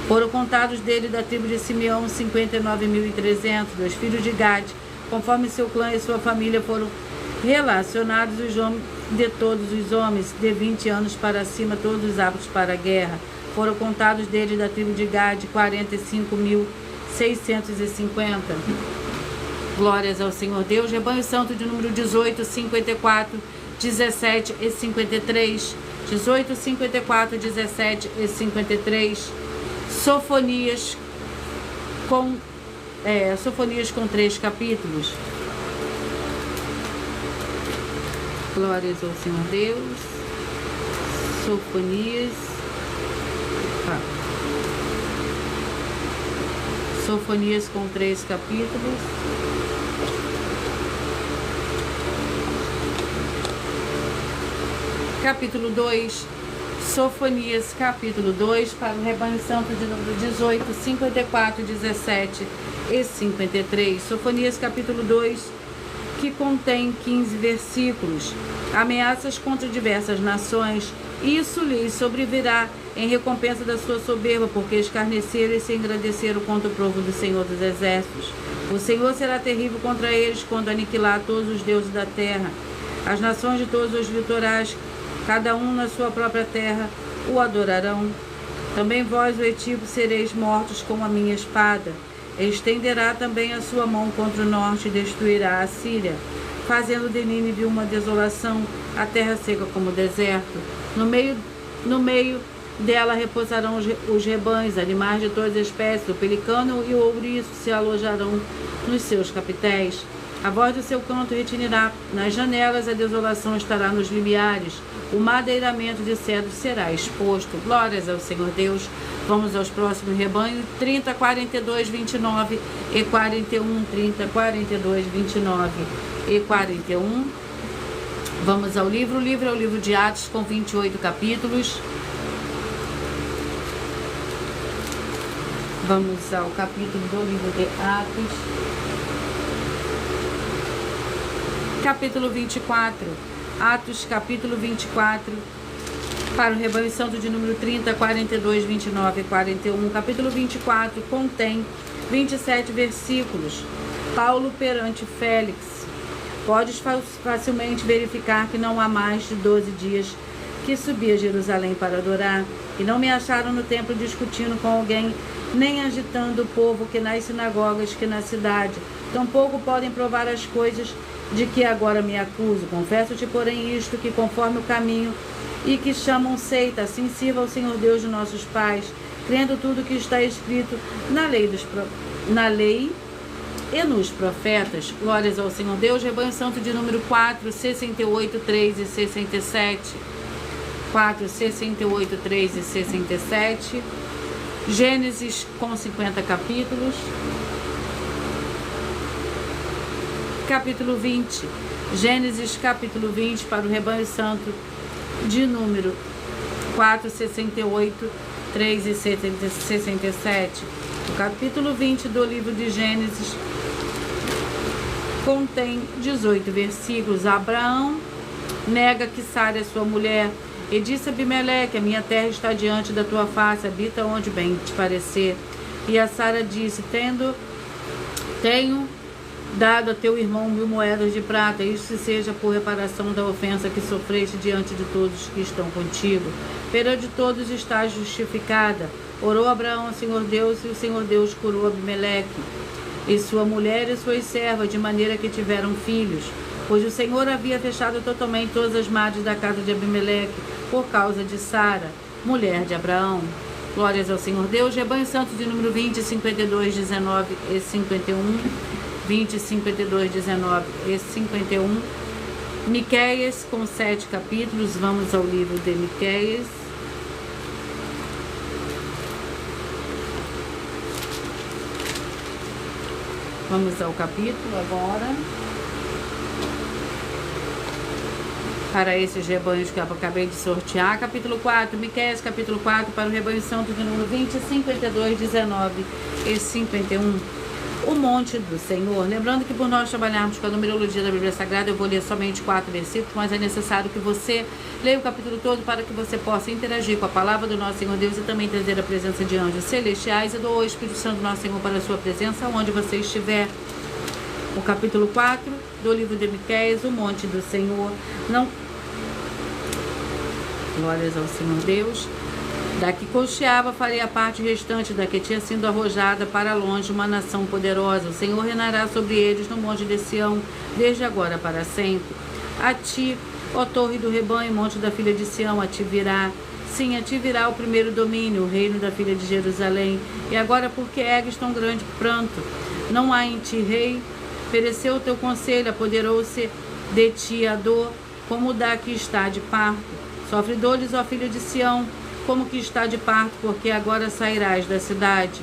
Foram contados dele da tribo de Simeão 59.300. Dos filhos de Gad, conforme seu clã e sua família, foram relacionados os nomes de todos os homens de 20 anos para cima, todos aptos para a guerra. Foram contados dele da tribo de Gad 45.650. Glórias ao Senhor Deus. Rebanho santo de número 18, 54, 17 e 53. 18, 54, 17 e 53. Sofonias com 3 capítulos. Glórias ao Senhor Deus. Sofonias. Sofonias com 3 capítulos. Capítulo 2. Sofonias, capítulo 2, para o rebanho santo de número 18, 54, 17 e 53. Sofonias, capítulo 2, que contém 15 versículos. Ameaças contra diversas nações. Isso lhes sobrevirá em recompensa da sua soberba, porque escarneceram e se engrandeceram contra o povo do Senhor dos Exércitos. O Senhor será terrível contra eles quando aniquilar todos os deuses da terra. As nações de todos os litorais, cada um na sua própria terra, o adorarão. Também vós, o Etíope, sereis mortos com a minha espada. Estenderá também a sua mão contra o norte e destruirá a Síria, fazendo de Nínive uma desolação, a terra seca como o deserto. No meio dela repousarão os rebanhos, animais de todas as espécies, o pelicano e o ouriço se alojarão nos seus capitéis. A voz do seu canto retinirá nas janelas, a desolação estará nos limiares, o madeiramento de cedro será exposto. Glórias ao Senhor Deus. Vamos aos próximos rebanhos. 30, 42, 29 e 41. 30, 42, 29 e 41. Vamos ao livro. O livro é o livro de Atos, com 28 capítulos. Vamos ao capítulo do livro de Atos. Capítulo 24. Atos, capítulo 24. Para o rebanho santo de número 30, 42, 29 e 41. Capítulo 24 contém 27 versículos. Paulo perante Félix. Podes facilmente verificar que não há mais de 12 dias que subi a Jerusalém para adorar, e não me acharam no templo discutindo com alguém, nem agitando o povo que nas sinagogas que na cidade. Tampouco podem provar as coisas de que agora me acuso. Confesso-te, porém, isto, que conforme o caminho e que chamam seita, assim sirva ao Senhor Deus de nossos pais, crendo tudo que está escrito na lei e nos profetas. Glórias ao Senhor Deus. Rebanho santo de número 4, 68, 3 e 67. 4, 68, 3 e 67. Gênesis com 50 capítulos. Capítulo 20. Gênesis capítulo 20 para o rebanho santo de número 4, 68, 3 e 67. O capítulo 20 do livro de Gênesis contém 18 versículos. Abraão nega que Sara é sua mulher, e disse a Abimeleque: a minha terra está diante da tua face, habita onde bem te parecer. E a Sara disse: tenho dado a teu irmão 1000 moedas de prata, isto seja por reparação da ofensa que sofreste diante de todos que estão contigo. Perante todos estás justificada. Orou Abraão ao Senhor Deus, e o Senhor Deus curou Abimeleque e sua mulher e suas servas, de maneira que tiveram filhos, pois o Senhor havia fechado totalmente todas as madres da casa de Abimeleque, por causa de Sara, mulher de Abraão. Glórias ao Senhor Deus. Rebanho santo de número 20, 52, 19 e 51. 20, 52, 19 e 51. Miqueias com 7 capítulos. Vamos ao livro de Miqueias. Vamos ao capítulo agora. Para esses rebanhos que eu acabei de sortear. Capítulo 4, Miqueias, capítulo 4, para o rebanho santo de número 20, 52, 19 e 51. O monte do Senhor. Lembrando que por nós trabalharmos com a numerologia da Bíblia Sagrada, eu vou ler somente 4 versículos, mas é necessário que você leia o capítulo todo para que você possa interagir com a palavra do nosso Senhor Deus e também trazer a presença de anjos celestiais e do Espírito Santo do nosso Senhor para a sua presença, onde você estiver. O capítulo 4 do livro de Miqueias, o monte do Senhor. Não... Glórias ao Senhor Deus. Da que cocheava faria a parte restante, da que tinha sido arrojada para longe uma nação poderosa. O Senhor reinará sobre eles no monte de Sião, desde agora para sempre. A ti, ó torre do rebanho, monte da filha de Sião, a ti virá. Sim, a ti virá o primeiro domínio, o reino da filha de Jerusalém. E agora, porque ergues tão grande pranto? Não há em ti rei? Pereceu o teu conselho, apoderou-se de ti a dor, como da que está de parto. Sofre dores, ó filho de Sião, como que está de parto, porque agora sairás da cidade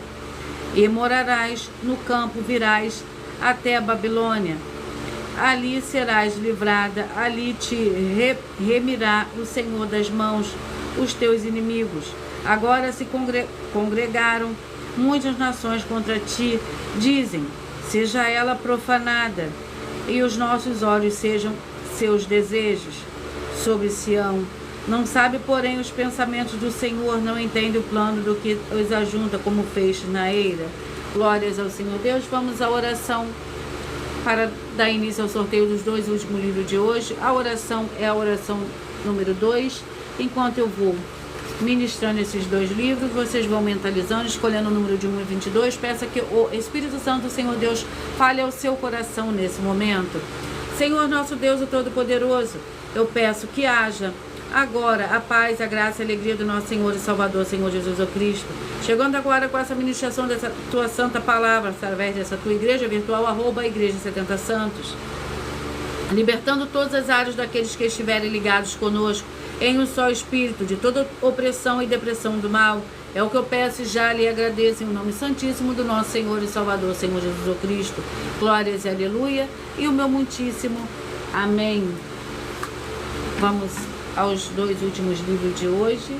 e morarás no campo, virás até a Babilônia. Ali serás livrada, ali te remirá o Senhor das mãos, os teus inimigos. Agora se congregaram muitas nações contra ti, dizem, seja ela profanada, e os nossos olhos sejam seus desejos sobre Sião. Não sabe, porém, os pensamentos do Senhor, não entende o plano do que os ajunta como feixes na eira. Glórias ao Senhor Deus. Vamos à oração para dar início ao sorteio dos 2 últimos livros de hoje. A oração é a oração número 2. Enquanto eu vou ministrando esses 2 livros, vocês vão mentalizando, escolhendo o número de 1 e 22. Peça que o Espírito Santo do Senhor Deus fale ao seu coração nesse momento. Senhor nosso Deus, o Todo-Poderoso, eu peço que haja agora a paz, a graça e a alegria do nosso Senhor e Salvador, Senhor Jesus Cristo. Chegando agora com essa ministração dessa tua santa palavra, através dessa tua igreja virtual, @igreja 70 Santos. Libertando todas as áreas daqueles que estiverem ligados conosco, em um só espírito, de toda opressão e depressão do mal. É o que eu peço e já lhe agradeço em nome santíssimo do nosso Senhor e Salvador, Senhor Jesus Cristo. Glórias e aleluia. E o meu muitíssimo amém. Vamos aos 2 últimos livros de hoje,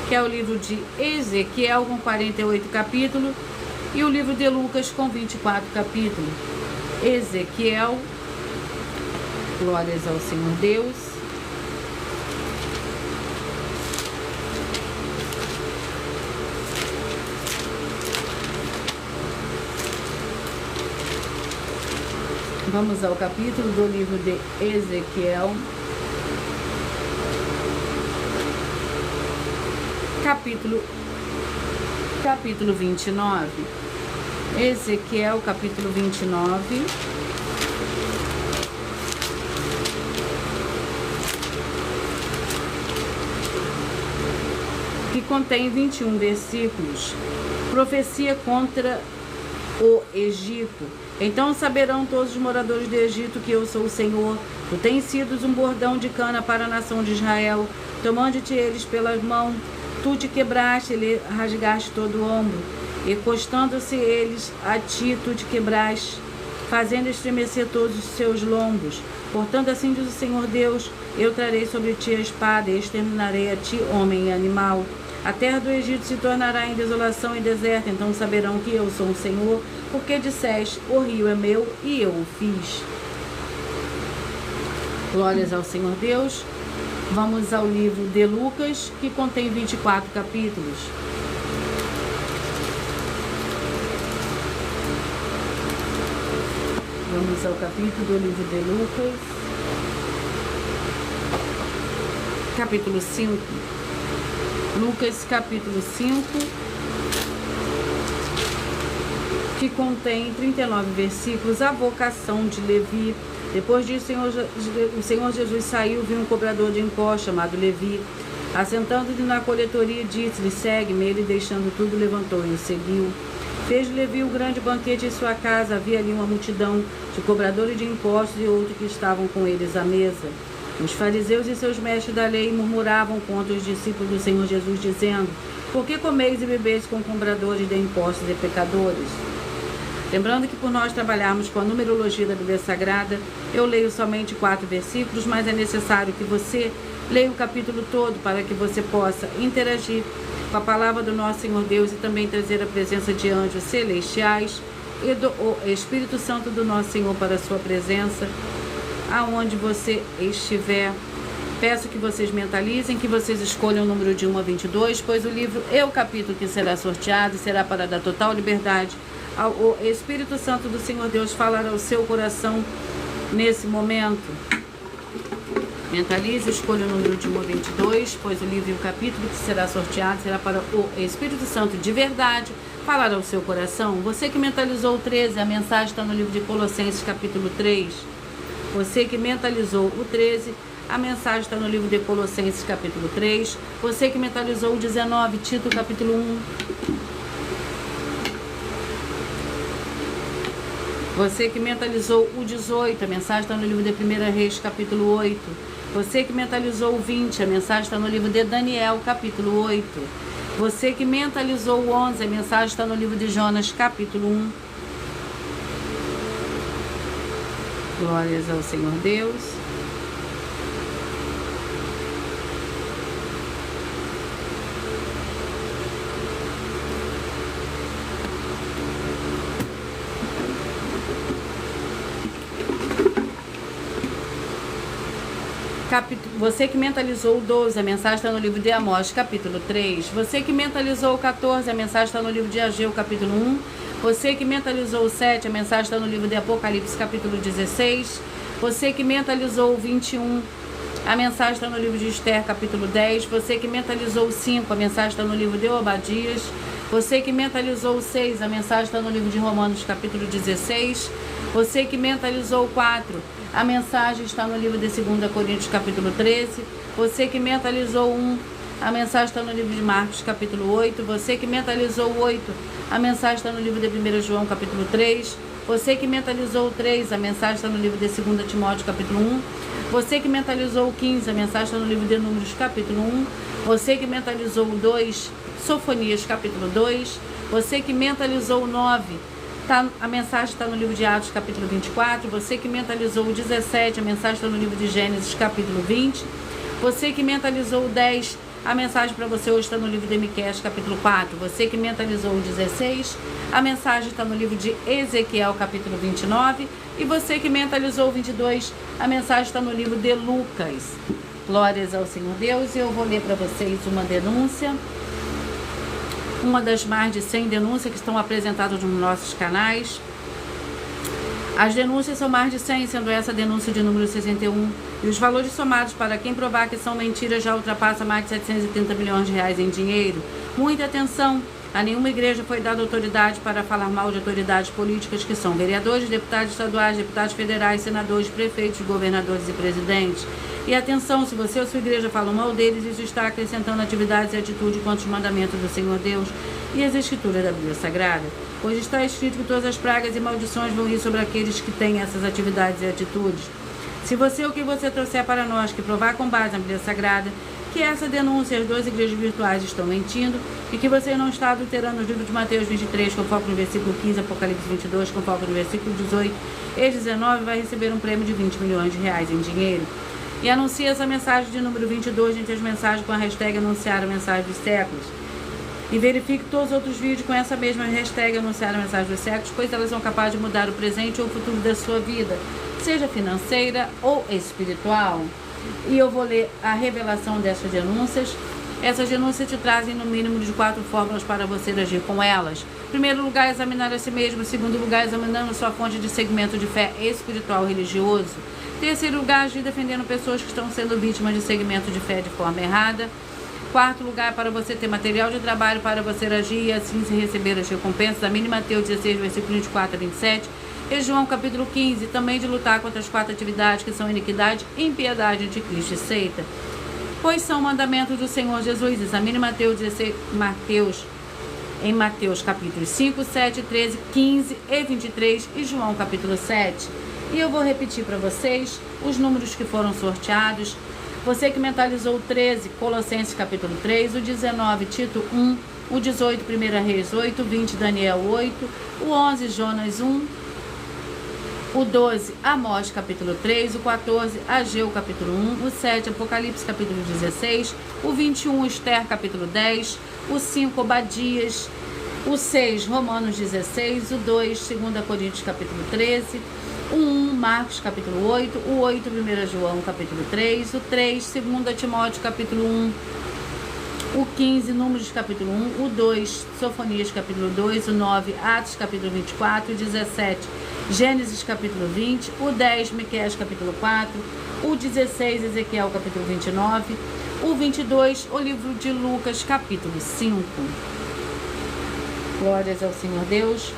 que é o livro de Ezequiel com 48 capítulos e o livro de Lucas com 24 capítulos. Ezequiel, glórias ao Senhor Deus. Vamos ao capítulo do livro de Ezequiel. Capítulo 29. Ezequiel, capítulo 29. Que contém 21 versículos. Profecia contra o Egito. Então saberão todos os moradores do Egito que eu sou o Senhor. Tu tens sido um bordão de cana para a nação de Israel, tomando-te eles pelas mãos. Tu te quebraste, lhe rasgaste todo o ombro, e costando-se eles a ti, tu te quebraste, fazendo estremecer todos os seus lombos. Portanto, assim diz o Senhor Deus, eu trarei sobre ti a espada, e exterminarei a ti, homem e animal. A terra do Egito se tornará em desolação e deserto, então saberão que eu sou o Senhor, porque disseste, o rio é meu, e eu o fiz. Glórias ao Senhor Deus. Vamos ao livro de Lucas, que contém 24 capítulos. Vamos ao capítulo do livro de Lucas, capítulo 5. Lucas, capítulo 5, que contém 39 versículos, a vocação de Levi. Depois disso, o Senhor Jesus saiu, viu um cobrador de impostos chamado Levi, assentando-se na coletoria, disse-lhe, segue-me. Ele, deixando tudo, levantou e o seguiu. Fez Levi um grande banquete em sua casa. Havia ali uma multidão de cobradores de impostos e outros que estavam com eles à mesa. Os fariseus e seus mestres da lei murmuravam contra os discípulos do Senhor Jesus, dizendo, por que comeis e bebeis com cobradores de impostos e pecadores? Lembrando que por nós trabalharmos com a numerologia da Bíblia Sagrada, eu leio somente 4 versículos, mas é necessário que você leia o capítulo todo para que você possa interagir com a palavra do nosso Senhor Deus e também trazer a presença de anjos celestiais e do Espírito Santo do nosso Senhor para a sua presença, aonde você estiver. Peço que vocês mentalizem, que vocês escolham o número de 1 a 22, pois o livro e o capítulo que será sorteado será para dar total liberdade ao Espírito Santo do Senhor Deus falar ao seu coração nesse momento. Mentalize, escolha o número de 1 a 22, pois o livro e o capítulo que será sorteado será para o Espírito Santo de verdade falar ao seu coração. Você que mentalizou o 13, a mensagem está no livro de Colossenses capítulo 3. Você que mentalizou o 13, a mensagem está no livro de Colossenses capítulo 3. Você que mentalizou o 19, Tito capítulo 1. Você que mentalizou o 18, a mensagem está no livro de 1 Reis, capítulo 8. Você que mentalizou o 20, a mensagem está no livro de Daniel, capítulo 8. Você que mentalizou o 11, a mensagem está no livro de Jonas, capítulo 1. Glórias ao Senhor Deus. Você que mentalizou o 12, a mensagem está no livro de Amós, capítulo 3. Você que mentalizou o 14, a mensagem está no livro de Ageu, capítulo 1. Você que mentalizou o 7, a mensagem está no livro de Apocalipse, capítulo 16. Você que mentalizou o 21, a mensagem está no livro de Esther, capítulo 10. Você que mentalizou o 5, a mensagem está no livro de Obadias. Você que mentalizou o 6, a mensagem está no livro de Romanos, capítulo 16. Você que mentalizou o 4, a mensagem está no livro de 2 Coríntios, capítulo 13. Você que mentalizou 1, a mensagem está no livro de Marcos, capítulo 8. Você que mentalizou o 8, a mensagem está no livro de 1 João, capítulo 3. Você que mentalizou o 3, a mensagem está no livro de 2 Timóteo, capítulo 1. Você que mentalizou o 15, a mensagem está no livro de Números, capítulo 1. Você que mentalizou o 2, Sofonias, capítulo 2. Você que mentalizou o 9, a mensagem está no livro de Atos, capítulo 24. Você que mentalizou o 17, a mensagem está no livro de Gênesis, capítulo 20. Você que mentalizou o 10, a mensagem para você hoje está no livro de Miqueias, capítulo 4. Você que mentalizou o 16, a mensagem está no livro de Ezequiel, capítulo 29. E você que mentalizou o 22, a mensagem está no livro de Lucas. Glórias ao Senhor Deus. E eu vou ler para vocês uma denúncia. Uma das mais de 100 denúncias que estão apresentadas nos nossos canais. As denúncias são mais de 100, sendo essa a denúncia de número 61. E os valores somados para quem provar que são mentiras já ultrapassa mais de 730 milhões de reais em dinheiro. Muita atenção! A nenhuma igreja foi dada autoridade para falar mal de autoridades políticas que são vereadores, deputados estaduais, deputados federais, senadores, prefeitos, governadores e presidentes. E atenção, se você ou sua igreja falam mal deles, isso está acrescentando atividades e atitude contra os mandamentos do Senhor Deus e as escrituras da Bíblia Sagrada. Pois está escrito que todas as pragas e maldições vão ir sobre aqueles que têm essas atividades e atitudes. Se você ou o que você trouxer para nós que provar com base na Bíblia Sagrada que essa denúncia e as 2 igrejas virtuais estão mentindo e que você não está adulterando os livros de Mateus 23 com foco no versículo 15, Apocalipse 22 com foco no versículo 18 e 19, vai receber um prêmio de 20 milhões de reais em dinheiro. E anuncie essa mensagem de número 22 entre as mensagens com a hashtag anunciar a mensagem dos séculos. E verifique todos os outros vídeos com essa mesma hashtag anunciar a mensagem dos séculos, pois elas são capazes de mudar o presente ou o futuro da sua vida, seja financeira ou espiritual. E eu vou ler a revelação dessas denúncias. Essas denúncias te trazem no mínimo de 4 fórmulas para você agir com elas. Em primeiro lugar, examinar a si mesmo. Em segundo lugar, examinando sua fonte de segmento de fé espiritual religioso. Em terceiro lugar, agir defendendo pessoas que estão sendo vítimas de segmento de fé de forma errada. Quarto lugar, para você ter material de trabalho para você agir e assim se receber as recompensas. A mínima Mateus 16, versículo 24 a 27. E João capítulo 15, também de lutar contra as 4 atividades que são iniquidade, impiedade, anticristo e seita. Pois são mandamentos do Senhor Jesus. Examine em Mateus capítulos 5, 7, 13, 15 e 23 e João capítulo 7. E eu vou repetir para vocês os números que foram sorteados. Você que mentalizou o 13, Colossenses capítulo 3, o 19, Tito 1, o 18, 1 Reis 8, o 20, Daniel 8, o 11, Jonas 1, o 12, Amós capítulo 3, o 14, Ageu capítulo 1, o 7, Apocalipse capítulo 16, o 21, Esther capítulo 10, o 5, Obadias, o 6, Romanos 16, o 2, 2 Coríntios capítulo 13, o 1, Marcos capítulo 8, o 8, 1 João capítulo 3, o 3, 2 Timóteo capítulo 1, o 15, Números capítulo 1, o 2, Sofonias capítulo 2, o 9, Atos capítulo 24, o 17, Gênesis capítulo 20, o 10, Miqueias capítulo 4, o 16, Ezequiel capítulo 29, o 22, o livro de Lucas capítulo 5. Glórias ao Senhor Deus.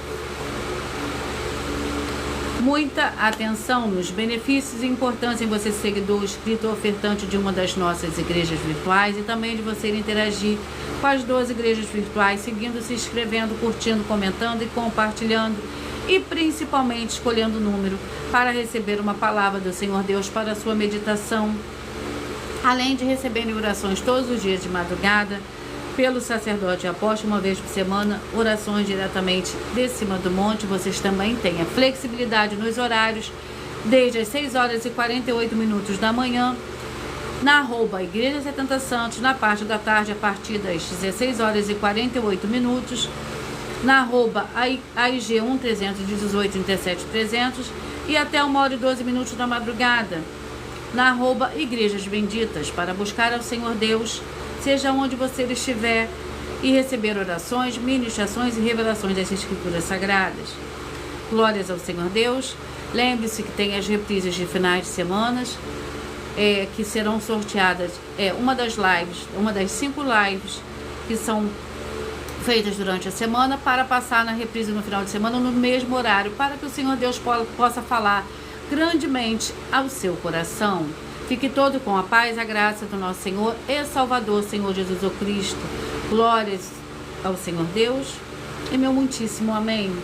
Muita atenção nos benefícios e importância em você ser seguidor, inscrito ou ofertante de uma das nossas igrejas virtuais e também de você interagir com as 12 igrejas virtuais, seguindo, se inscrevendo, curtindo, comentando e compartilhando e principalmente escolhendo o número para receber uma palavra do Senhor Deus para a sua meditação, além de receberem orações todos os dias de madrugada pelo sacerdote e apóstolo, uma vez por semana, orações diretamente de cima do monte. Vocês também têm a flexibilidade nos horários, desde as 6 horas e 48 minutos da manhã, na @Igreja 70 Santos, na parte da tarde, a partir das 16 horas e 48 minutos, na AIG 1318 37300 e até 1h12 da madrugada, na Igrejas Benditas, para buscar ao Senhor Deus, seja onde você estiver, e receber orações, ministrações e revelações das Escrituras Sagradas. Glórias ao Senhor Deus. Lembre-se que tem as reprises de finais de semanas, que serão sorteadas, uma das 5 lives que são feitas durante a semana, para passar na reprise no final de semana, no mesmo horário, para que o Senhor Deus possa falar grandemente ao seu coração. Fique todo com a paz, a graça do nosso Senhor e Salvador, Senhor Jesus o Cristo. Glórias ao Senhor Deus e meu muitíssimo amém.